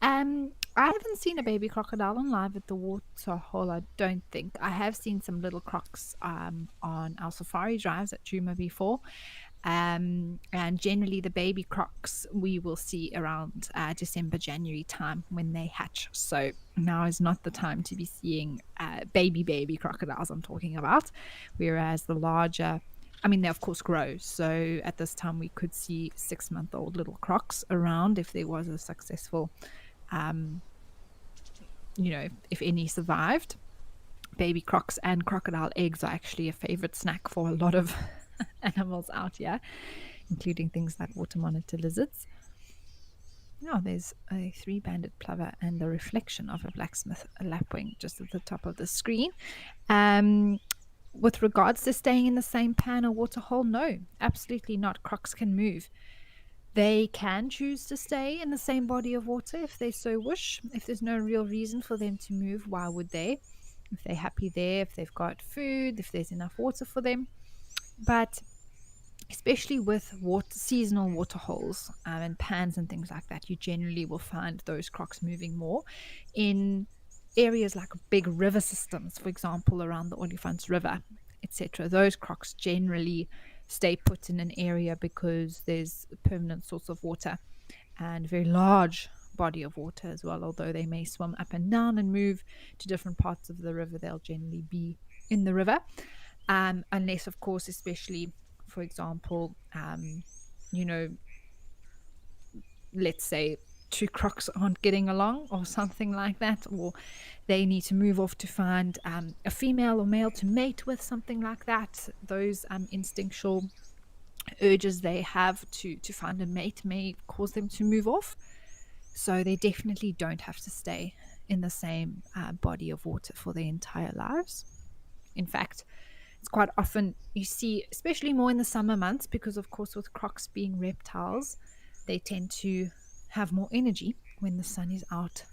I haven't seen a baby crocodile on live at the waterhole. I don't think I have seen some little crocs on our safari drives at Juma before, and generally, the baby crocs we will see around December, January time when they hatch. So now is not the time to be seeing baby crocodiles I'm talking about. Whereas the larger, I mean, they of course grow. So at this time, we could see 6 month old little crocs around if there was a successful, um, if any survived. Baby crocs and crocodile eggs are actually a favorite snack for a lot of animals out here, including things like water monitor lizards. Now, there's a three-banded plover and the reflection of a blacksmith lapwing just at the top of the screen. Um, with regards to staying in the same pan or water hole, no, absolutely not. Crocs can move. They can choose to stay in the same body of water if they so wish. If there's no real reason for them to move, why would they? If they're happy there, if they've got food, if there's enough water for them. But especially with seasonal water holes and pans and things like that, you generally will find those crocs moving more in areas like big river systems, for example, around the Olifants River, etc. Those crocs generally stay put in an area because there's a permanent source of water and very large body of water as well. Although they may swim up and down and move to different parts of the river, they'll generally be in the river, unless, of course, especially for example, you know, let's say two crocs aren't getting along or something like that, or they need to move off to find a female or male to mate with, something like that. Those instinctual urges they have to find a mate may cause them to move off. So they definitely don't have to stay in the same body of water for their entire lives. In fact, it's quite often you see, especially more in the summer months, because of course with crocs being reptiles, they tend to have more energy when the sun is out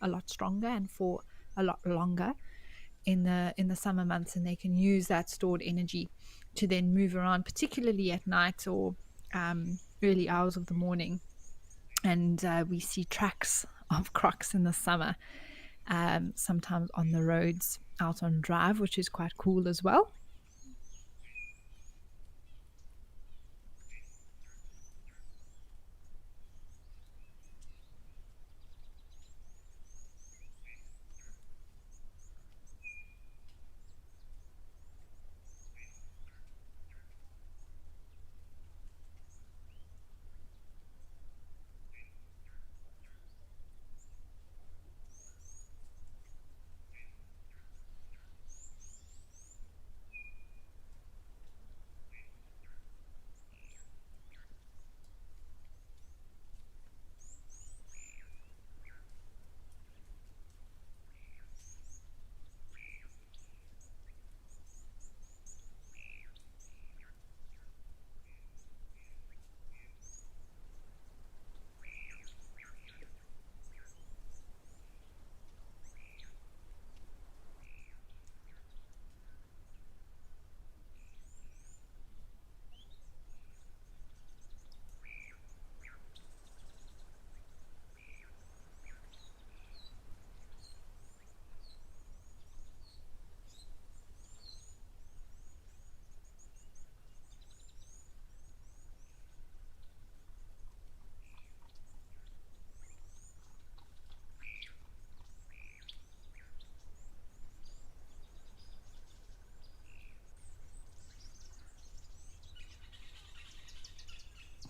a lot stronger and for a lot longer in the summer months, and they can use that stored energy to then move around, particularly at night or early hours of the morning. And we see tracks of crocs in the summer, sometimes on the roads out on drive, which is quite cool as well.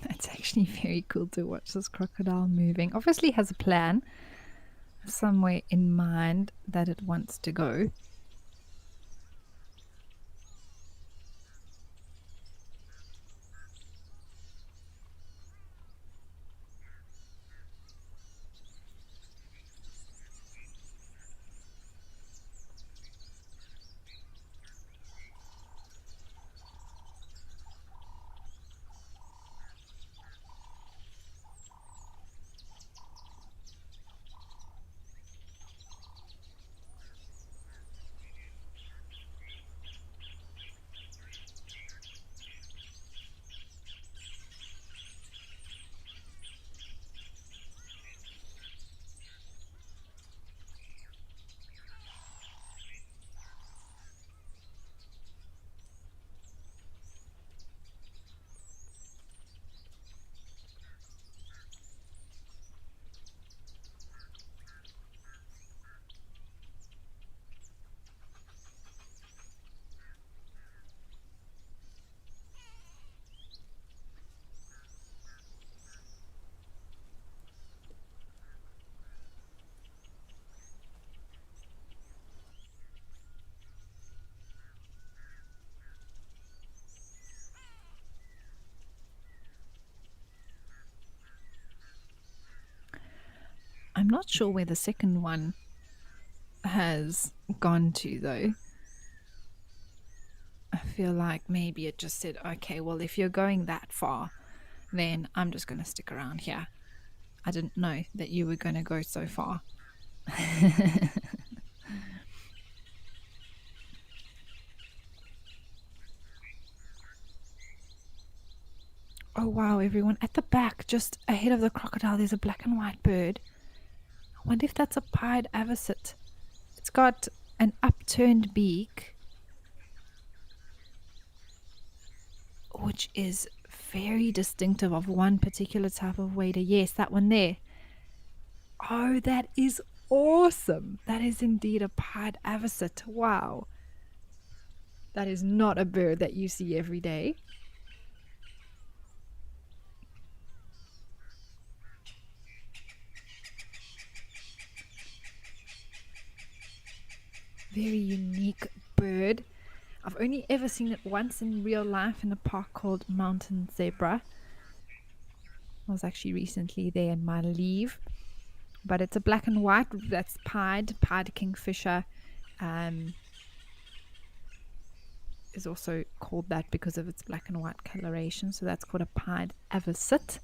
It's actually very cool to watch this crocodile moving. Obviously has a plan somewhere in mind that it wants to go. not sure where the second one has gone to, though. I feel like maybe it just said, okay, well, if you're going that far, then I'm just going to stick around here. I didn't know that you were going to go so far. Oh, wow, everyone. At the back, just ahead of the crocodile, there's a black and white bird. I wonder if that's a pied avocet. It's got an upturned beak, which is very distinctive of one particular type of wader. Yes, that one there. Oh, that is awesome. That is indeed a pied avocet. Wow. That is not a bird that you see every day. Very unique bird. I've only ever seen it once in real life in a park called Mountain Zebra. I was actually recently there in my leave. But it's a black and white that's pied kingfisher. Is also called that because of its black and white coloration. So that's called a pied avocet.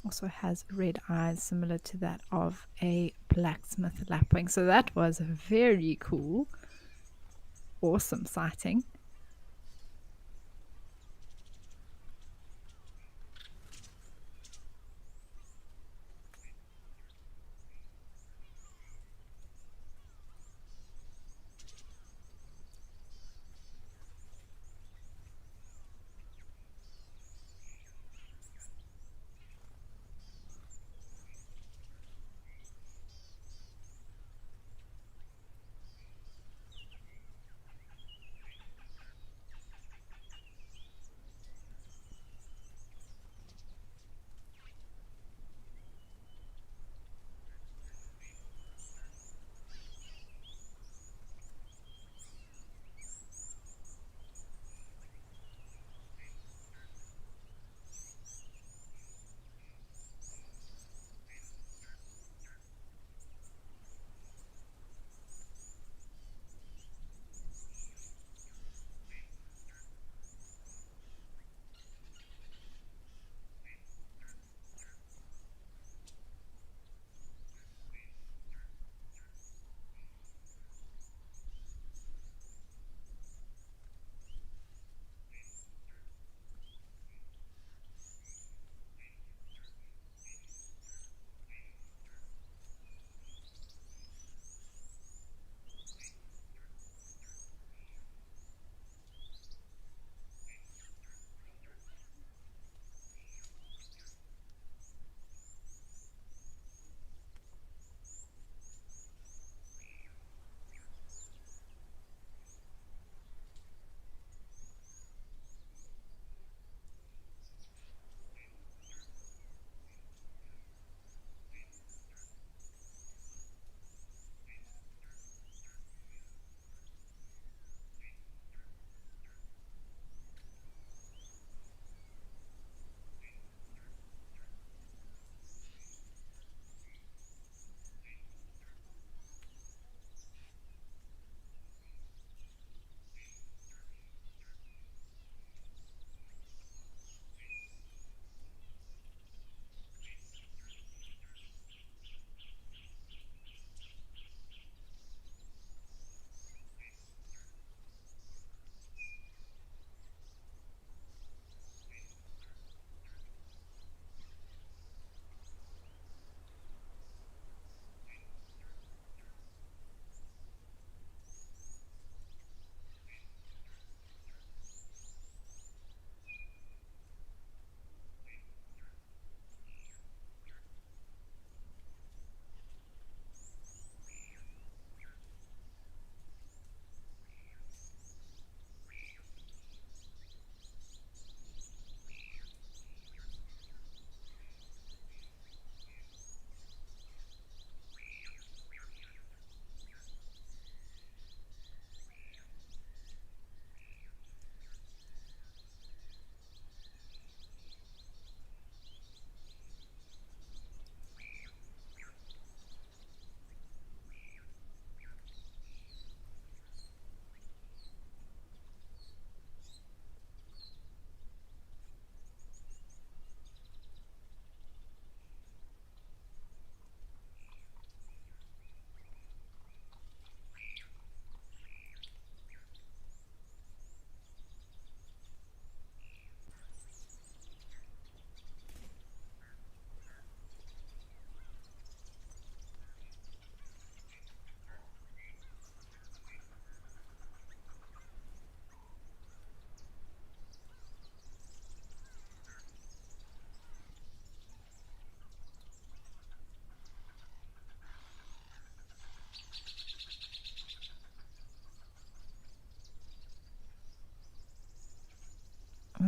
Also has red eyes similar to that of a blacksmith lapwing. So that was very cool. Awesome sighting.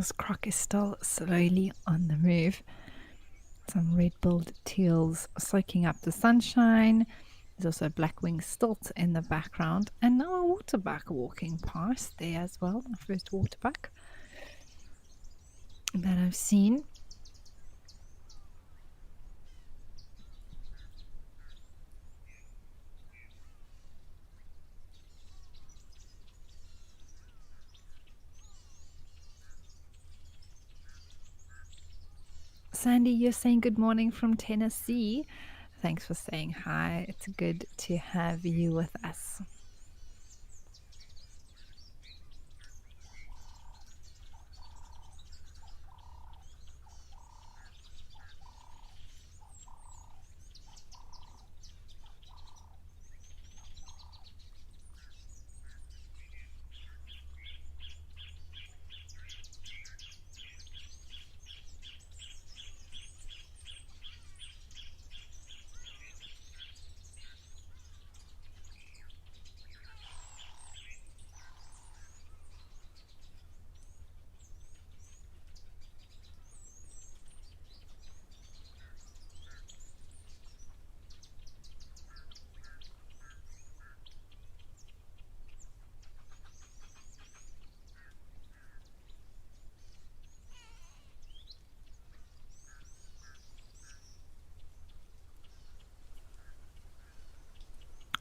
This croc is still slowly on the move. Some red-billed teals soaking up the sunshine. There's also a black-winged stilt in the background, and now a waterbuck walking past there as well. My first waterbuck that I've seen. Sandy, you're saying good morning from Tennessee. Thanks for saying hi. It's good to have you with us.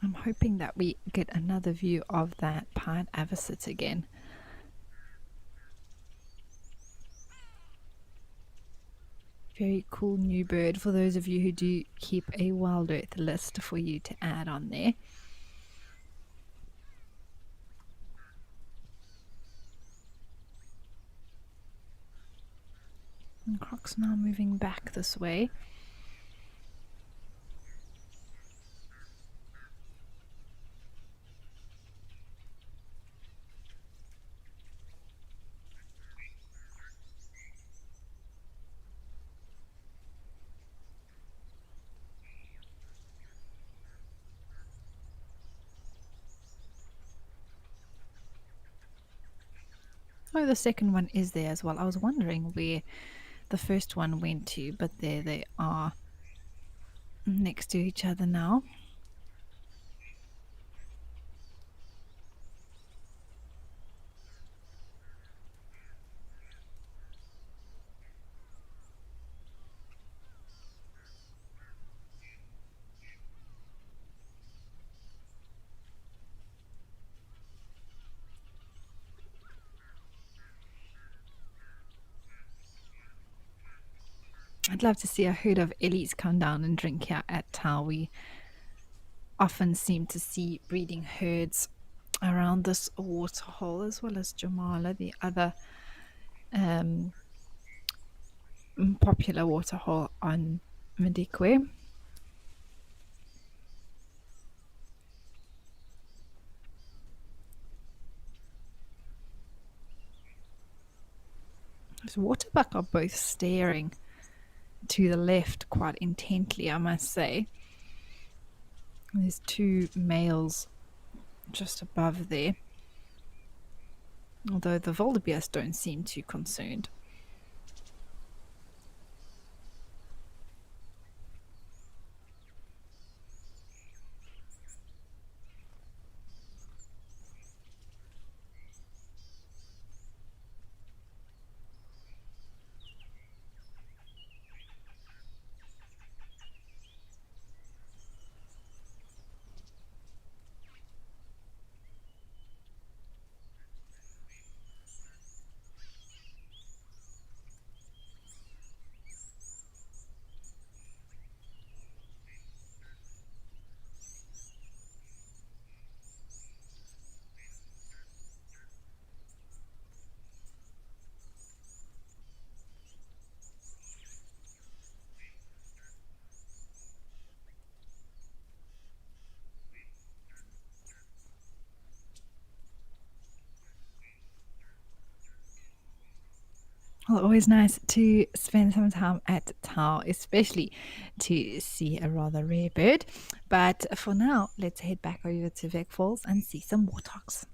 I'm hoping that we get another view of that pied avocet again. Very cool new bird for those of you who do keep a wild earth list for you to add on there. And croc's now moving back this way. Oh, the second one is there as well. I was wondering where the first one went to, but there they are next to each other now. I'd love to see a herd of ellies come down and drink here at Tau. We often seem to see breeding herds around this waterhole, as well as Jamala, the other popular waterhole on Madikwe. This waterbuck are both staring to the left quite intently, I must say. There's two males just above there, although the wildebeest don't seem too concerned. Well, always nice to spend some time at Tau, especially to see a rather rare bird. But for now, let's head back over to Vic Falls and see some warthogs.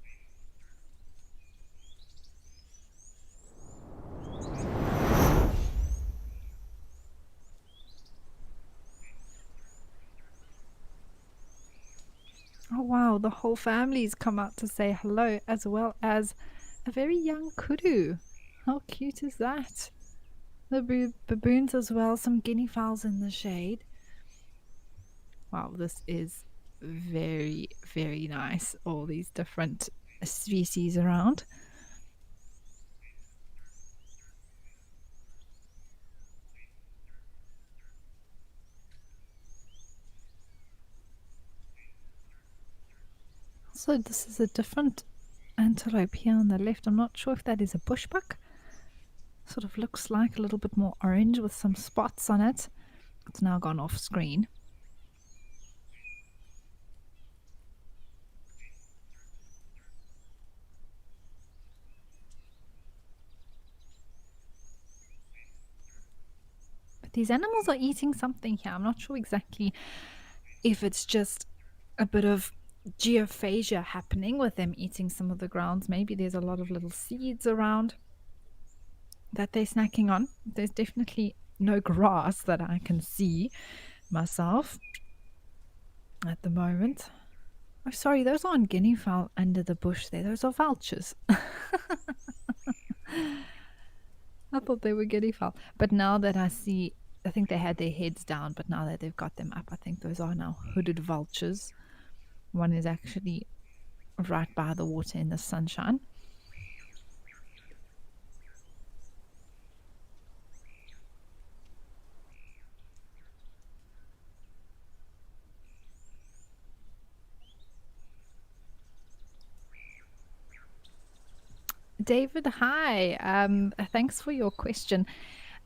Oh wow, the whole family's come out to say hello, as well as a very young kudu. How cute is that? The baboons as well, some guinea fowls in the shade. Wow, this is very, very nice. All these different species around. So this is a different antelope here on the left. I'm not sure if that is a bushbuck. Sort of looks like a little bit more orange with some spots on it. It's now gone off screen. But these animals are eating something here. I'm not sure exactly if it's just a bit of geophagia happening with them eating some of the grounds. Maybe there's a lot of little seeds around that they're snacking on. There's definitely no grass that I can see myself at the moment. Oh, sorry, those aren't guinea fowl under the bush there. Those are vultures. I thought they were guinea fowl. But now that I see, I think they had their heads down, but now that they've got them up, I think those are now hooded vultures. One is actually right by the water in the sunshine. David, hi. Thanks for your question.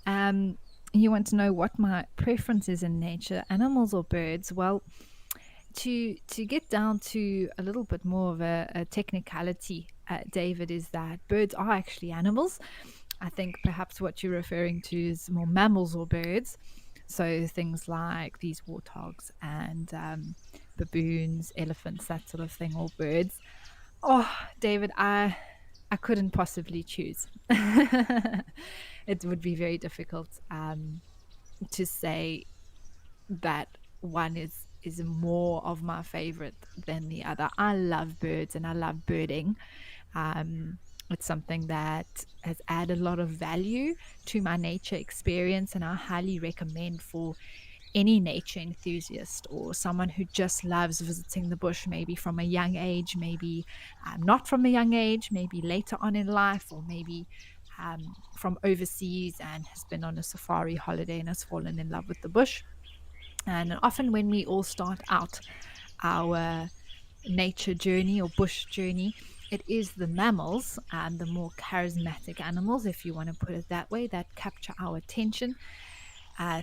You want to know what my preference is in nature, animals or birds? Well, to get down to a little bit more of a technicality, David, is that birds are actually animals. I think perhaps what you're referring to is more mammals or birds. So things like these warthogs and baboons, elephants, that sort of thing, or birds. Oh, David, I couldn't possibly choose. It would be very difficult to say that one is more of my favorite than the other. I love birds and I love birding. It's something that has added a lot of value to my nature experience, and I highly recommend for any nature enthusiast or someone who just loves visiting the bush, maybe from a young age, maybe not from a young age, maybe later on in life, or maybe from overseas and has been on a safari holiday and has fallen in love with the bush. And often, when we all start out our nature journey or bush journey, it is the mammals and the more charismatic animals, if you want to put it that way, that capture our attention.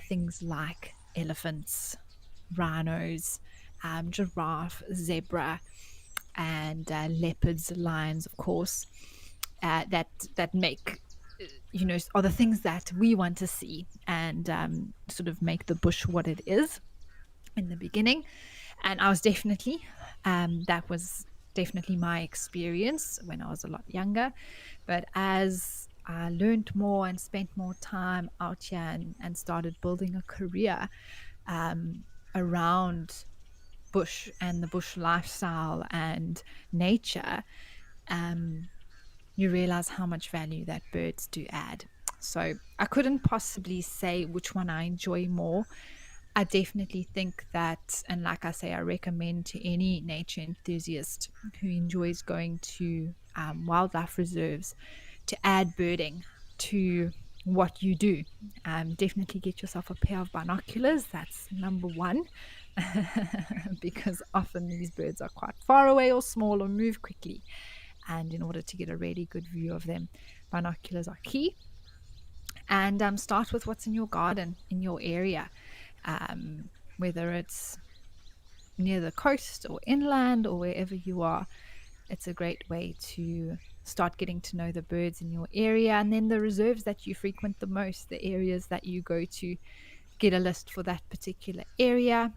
Things like elephants, rhinos, giraffe, zebra, and leopards, lions, of course, that make are the things that we want to see and sort of make the bush what it is in the beginning. And I was definitely that was definitely my experience when I was a lot younger. But as I learned more and spent more time out here and started building a career around bush and the bush lifestyle and nature, you realize how much value that birds do add. So I couldn't possibly say which one I enjoy more. I definitely think that, and like I say, I recommend to any nature enthusiast who enjoys going to wildlife reserves to add birding to what you do. Definitely get yourself a pair of binoculars. That's number one, because often these birds are quite far away or small or move quickly. And in order to get a really good view of them, binoculars are key. And start with what's in your garden, in your area, whether it's near the coast or inland or wherever you are. It's a great way to start getting to know the birds in your area, and then the reserves that you frequent the most, the areas that you go to. Get a list for that particular area,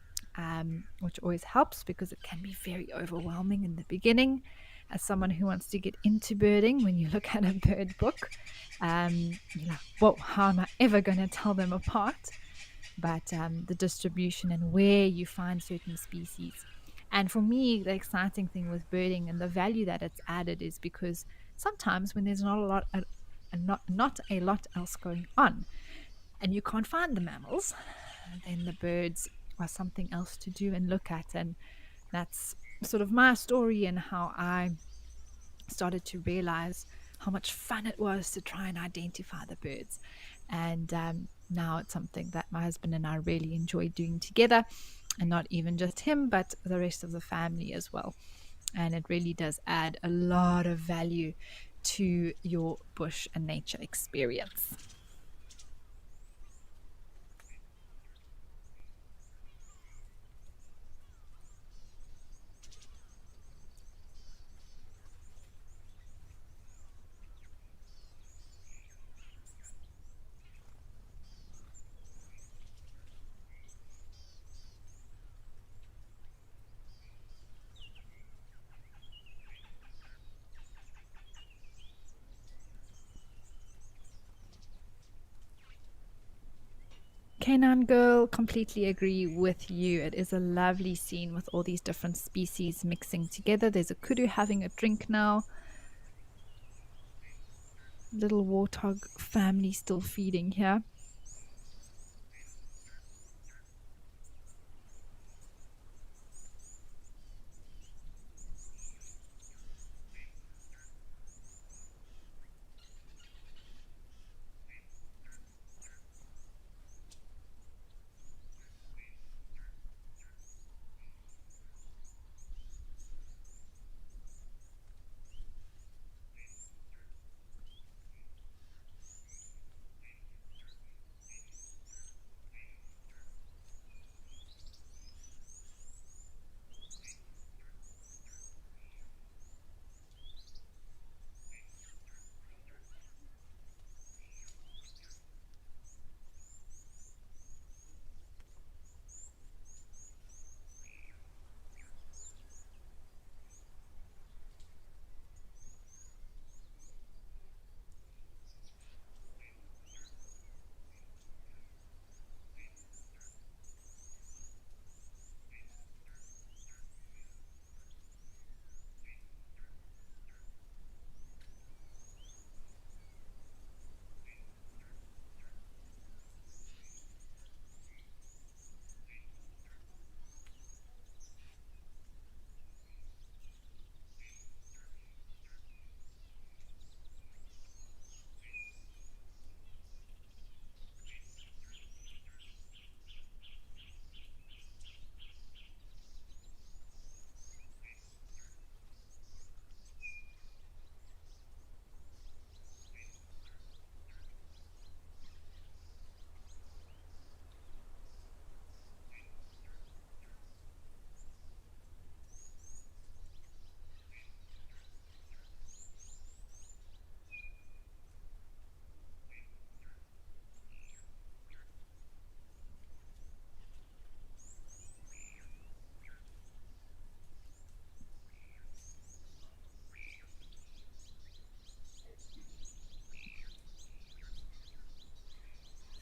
which always helps because it can be very overwhelming in the beginning. As someone who wants to get into birding, when you look at a bird book, you're like, whoa, how am I ever going to tell them apart? But the distribution and where you find certain species And for me, the exciting thing with birding and the value that it's added is because sometimes when there's not a lot else going on and you can't find the mammals, then the birds are something else to do and look at. And that's sort of my story and how I started to realize how much fun it was to try and identify the birds. And now it's something that my husband and I really enjoy doing together, and not even just him, but the rest of the family as well. And it really does add a lot of value to your bush and nature experience. Canine Girl, completely agree with you. It is a lovely scene with all these different species mixing together. There's a kudu having a drink now. Little warthog family still feeding here.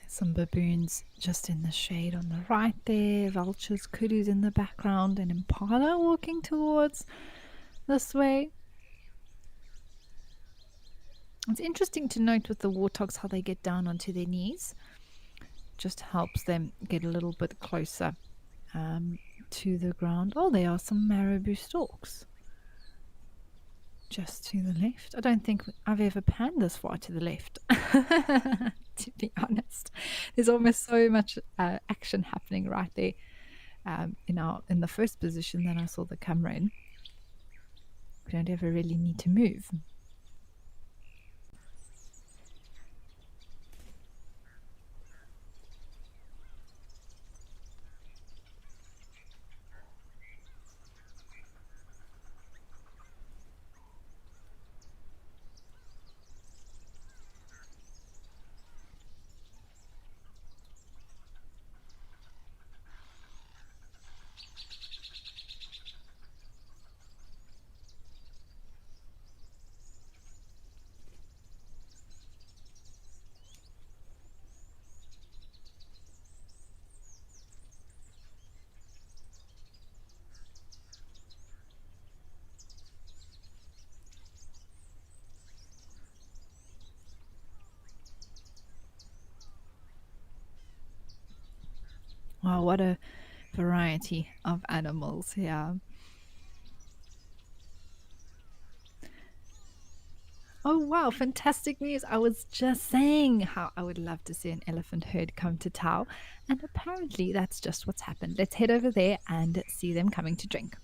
Some baboons just in the shade on the right there, vultures, kudus in the background, and impala walking towards this way. It's interesting to note with the warthogs how they get down onto their knees. Just helps them get a little bit closer to the ground. Oh, there are some marabou stalks just to the left. I don't think I've ever panned this far to the left, to be honest. There's almost so much action happening right there in the first position that I saw the camera in. We don't ever really need to move. Oh, what a variety of animals. Yeah. Oh, wow. Fantastic news. I was just saying how I would love to see an elephant herd come to Tau. And apparently, that's just what's happened. Let's head over there and see them coming to drink.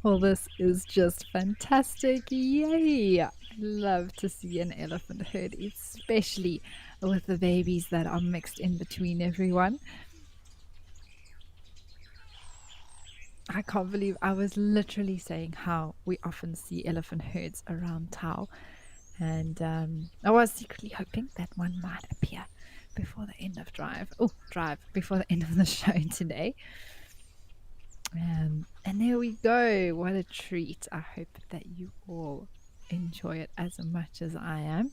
Well, this is just fantastic. Yay! I love to see an elephant herd, especially with the babies that are mixed in between everyone. I can't believe I was literally saying how we often see elephant herds around Tau. And I was secretly hoping that one might appear before the end of Drive. Oh, Drive, before the end of the show today. And there we go. What a treat. I hope that you all enjoy it as much as I am.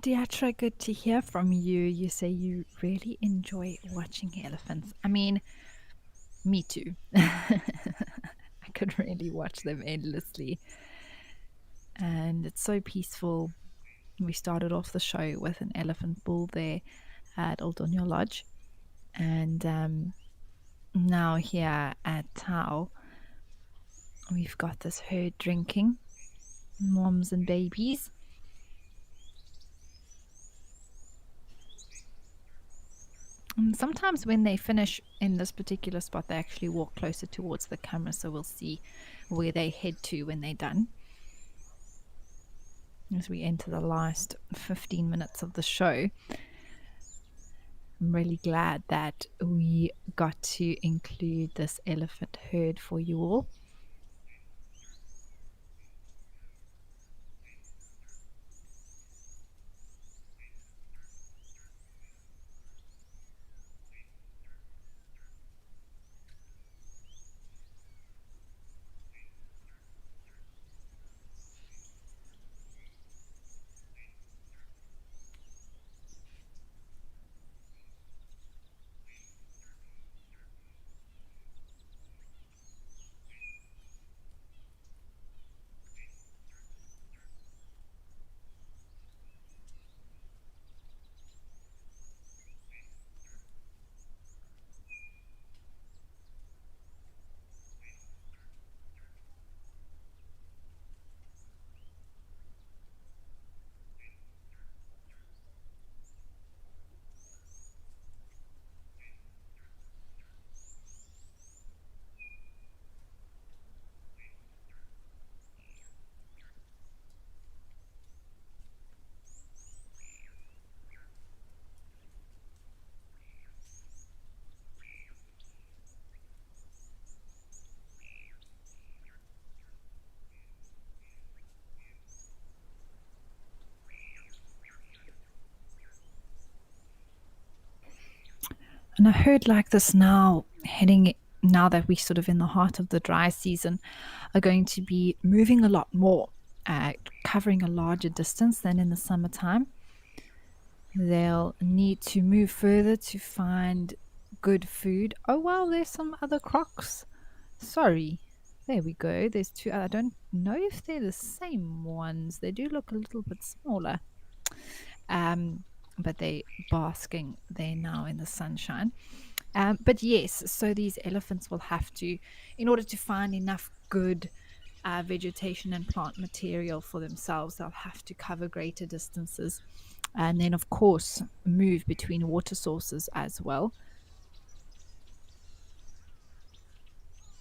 Diatra, good to hear from you. You say you really enjoy watching elephants. I mean, me too. I could really watch them endlessly. And it's so peaceful. We started off the show with an elephant bull there at Aldonio Lodge. And now here at Tau, we've got this herd drinking, moms and babies. And sometimes when they finish in this particular spot, they actually walk closer towards the camera, so we'll see where they head to when they're done. As we enter the last 15 minutes of the show. I'm really glad that we got to include this elephant herd for you all. And I heard like this now, heading now that we're sort of in the heart of the dry season, are going to be moving a lot more, covering a larger distance than in the summertime. They'll need to move further to find good food. Oh, well, there's some other crocs. Sorry. There we go. There's two. I don't know if they're the same ones. They do look a little bit smaller. Um, but they basking there now in the sunshine. But yes, so these elephants will have to, in order to find enough good vegetation and plant material for themselves, they'll have to cover greater distances. And then, of course, move between water sources as well.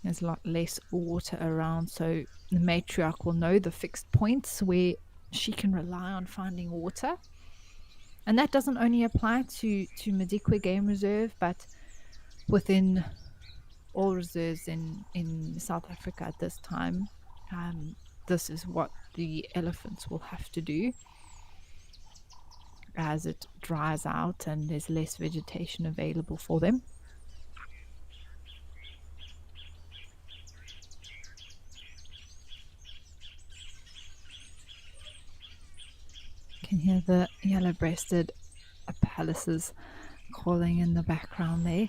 There's a lot less water around, so the matriarch will know the fixed points where she can rely on finding water. And that doesn't only apply to Madikwe Game Reserve, but within all reserves in South Africa at this time. This is what the elephants will have to do as it dries out and there's less vegetation available for them. You can hear the yellow-breasted apellises calling in the background there.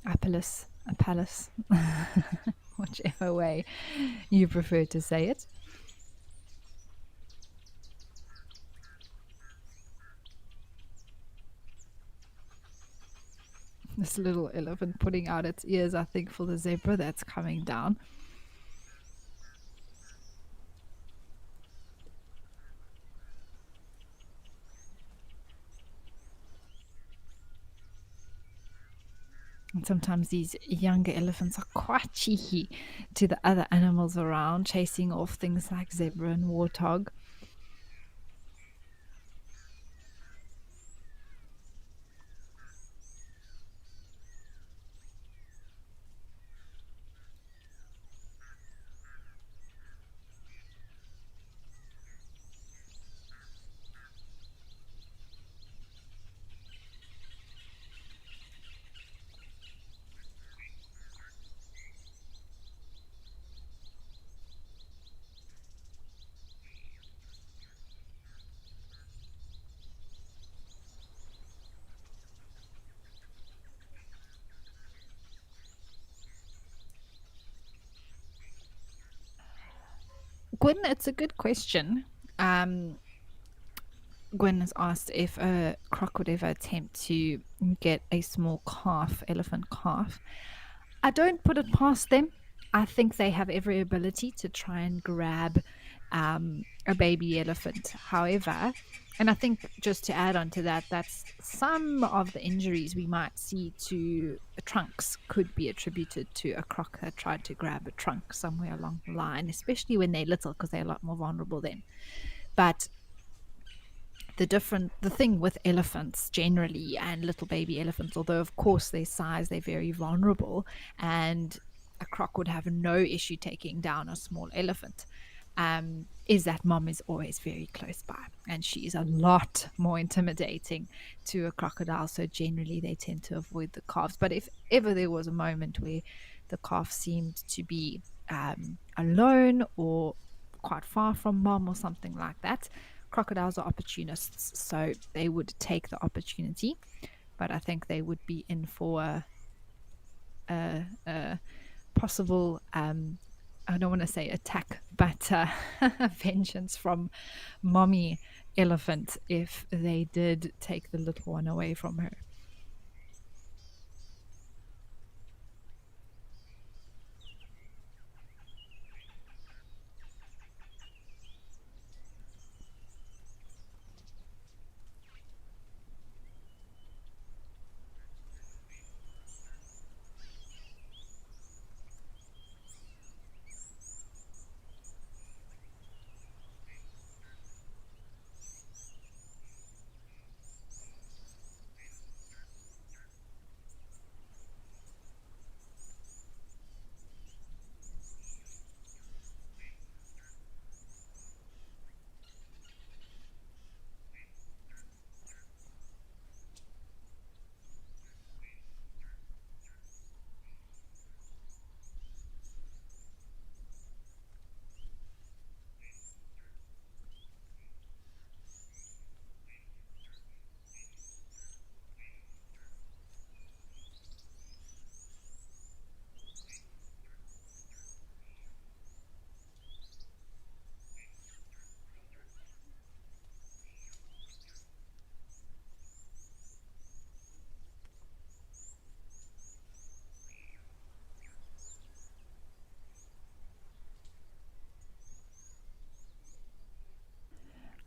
Apellis, whichever way you prefer to say it. This little elephant putting out its ears, I think, for the zebra that's coming down. And sometimes these younger elephants are quite cheeky to the other animals around, chasing off things like zebra and warthog. Gwen, it's a good question. Um, Gwen has asked if a croc would ever attempt to get a small calf, elephant calf. I don't put it past them. I think they have every ability to try and grab a baby elephant. However, and I think just to add on to that, that's some of the injuries we might see to trunks could be attributed to a croc that tried to grab a trunk somewhere along the line, especially when they're little because they're a lot more vulnerable then. But the thing with elephants generally and little baby elephants, although of course their size, they're very vulnerable, and a croc would have no issue taking down a small elephant, is that mom is always very close by and she's a lot more intimidating to a crocodile. So generally they tend to avoid the calves. But if ever there was a moment where the calf seemed to be alone or quite far from mom or something like that, crocodiles are opportunists, so they would take the opportunity. But I think they would be in for a possible I don't want to say attack, but vengeance from mommy elephant if they did take the little one away from her.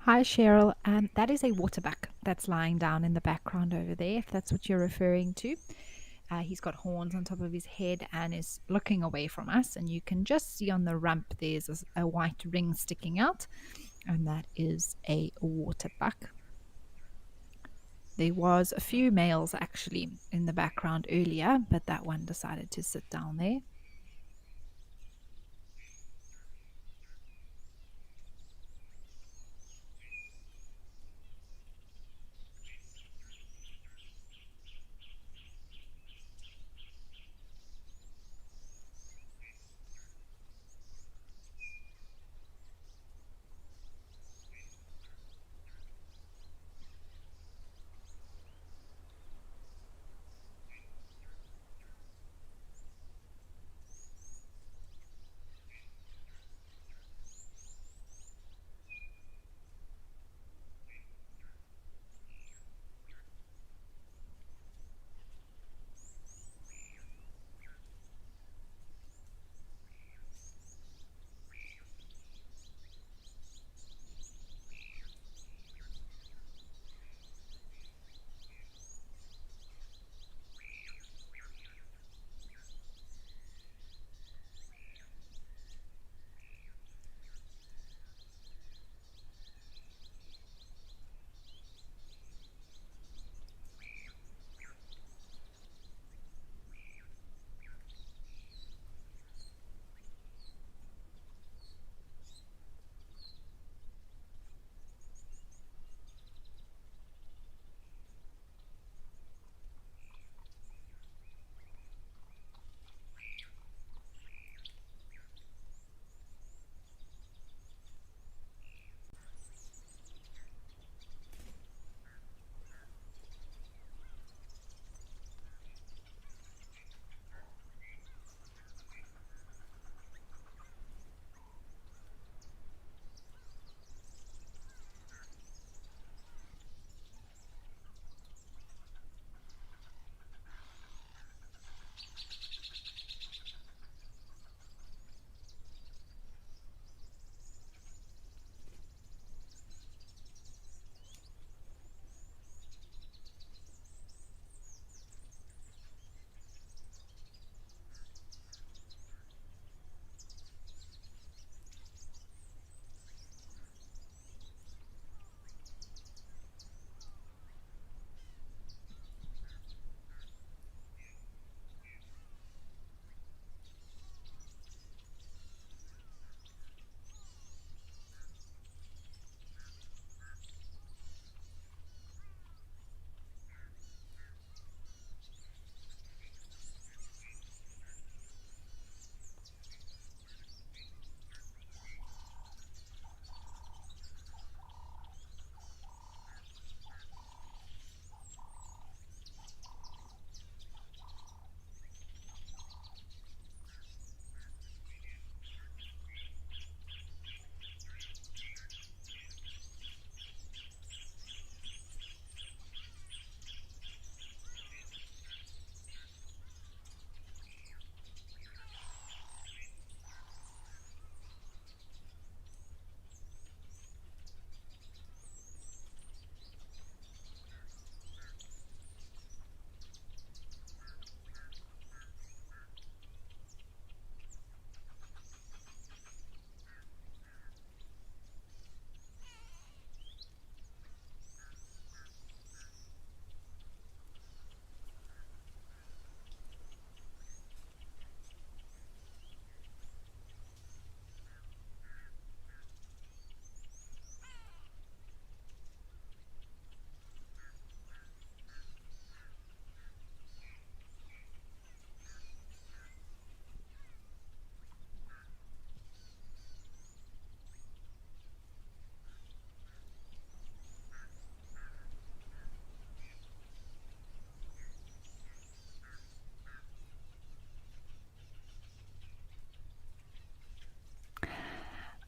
Hi, Cheryl. That is a waterbuck that's lying down in the background over there, if that's what you're referring to. He's got horns on top of his head and is looking away from us. And you can just see on the rump there's a white ring sticking out, and that is a waterbuck. There was a few males actually in the background earlier, but that one decided to sit down there.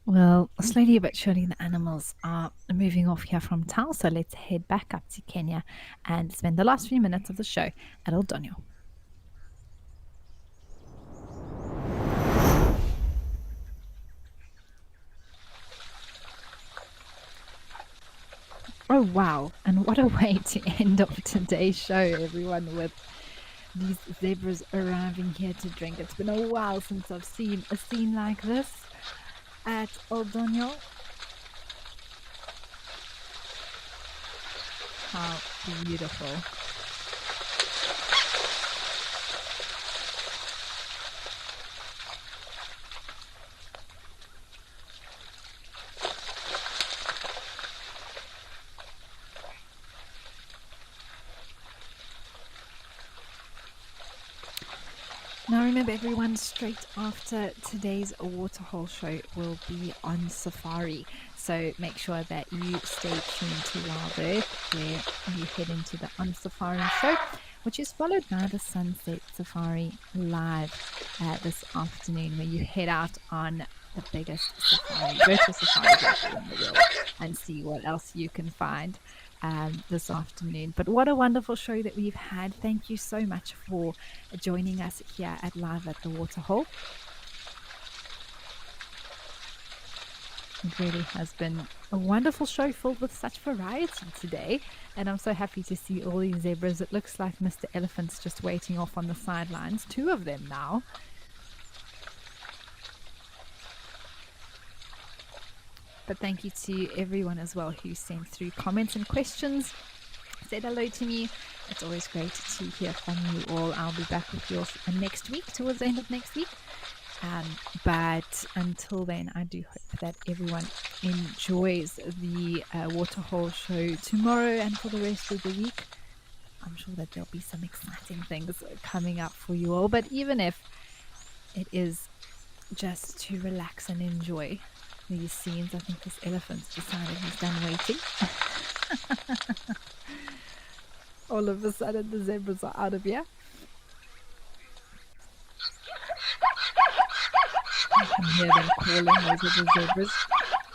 Well, slowly but surely the animals are moving off here from Tau, so let's head back up to Kenya and spend the last few minutes of the show at Old Donyo. Oh wow, and what a way to end off today's show, everyone, with these zebras arriving here to drink. It's been a while since I've seen a scene like this at Old Donyo. How beautiful. Now remember everyone, straight after today's waterhole show will be on safari. So make sure that you stay tuned to Wild Earth, where you head into the On Safari show, which is followed by the Sunset Safari live this afternoon, where you head out on the biggest safari, virtual safari in the world, and see what else you can find this afternoon. But what a wonderful show that we've had. Thank you so much for joining us here at Live at the Waterhole. It really has been a wonderful show filled with such variety today, and I'm so happy to see all these zebras. It looks like Mr. Elephant's just waiting off on the sidelines, 2 of them now. But thank you to everyone as well who sent through comments and questions, said hello to me. It's always great to hear from you all. I'll be back with you next week, towards the end of next week. But until then, I do hope that everyone enjoys the Waterhole show tomorrow and for the rest of the week. I'm sure that there'll be some exciting things coming up for you all. But even if it is just to relax and enjoy these scenes, I think this elephant's decided he's done waiting. All of a sudden the zebras are out of here. I can hear them calling. Those are the zebras.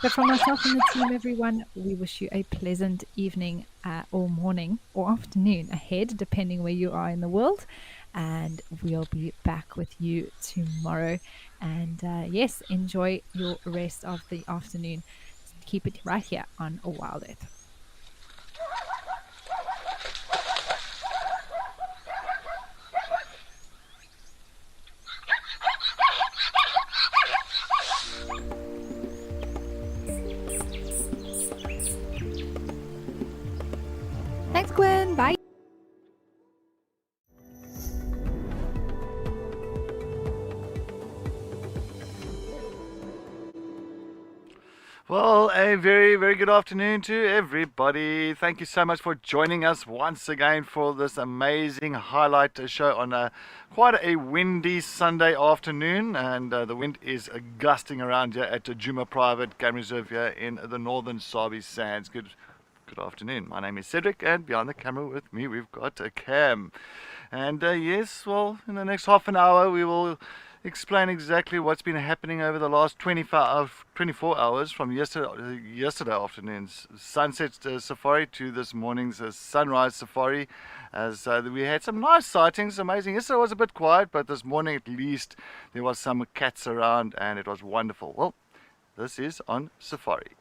But from myself and the team, everyone, we wish you a pleasant evening or morning or afternoon ahead, depending where you are in the world. And we'll be back with you tomorrow. And yes, enjoy your rest of the afternoon. Keep it right here on Wild Earth. Thanks, Gwen. Bye. Well, a very, very good afternoon to everybody. Thank you so much for joining us once again for this amazing highlight show on quite a windy Sunday afternoon. And the wind is gusting around here at Juma Private Game Reserve here in the northern Sabi Sands. Good afternoon. My name is Cedric, and behind the camera with me we've got Cam. And yes, well, in the next half an hour we will explain exactly what's been happening over the last 24 hours from yesterday afternoon's sunset safari to this morning's sunrise safari, as we had some nice sightings. Amazing. Yesterday was a bit quiet, but this morning at least there was some cats around and it was wonderful. Well, this is on safari.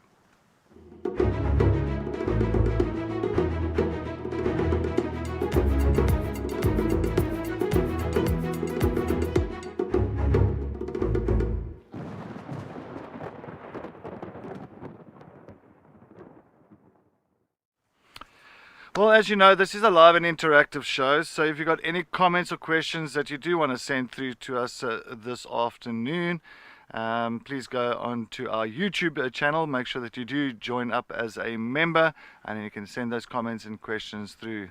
Well, as you know, this is a live and interactive show, so if you've got any comments or questions that you do want to send through to us this afternoon, please go on to our YouTube channel. Make sure that you do join up as a member, and then you can send those comments and questions through.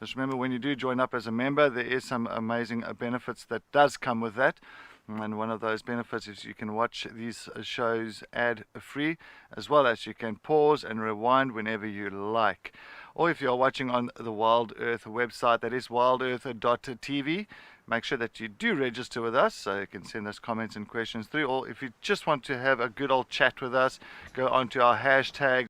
Just remember, when you do join up as a member, there is some amazing benefits that does come with that. And one of those benefits is you can watch these shows ad-free, as well as you can pause and rewind whenever you like. or if you are watching on the Wild Earth website, that is wildearth.tv. Make sure that you do register with us so you can send us comments and questions through. Or if you just want to have a good old chat with us, go onto our hashtag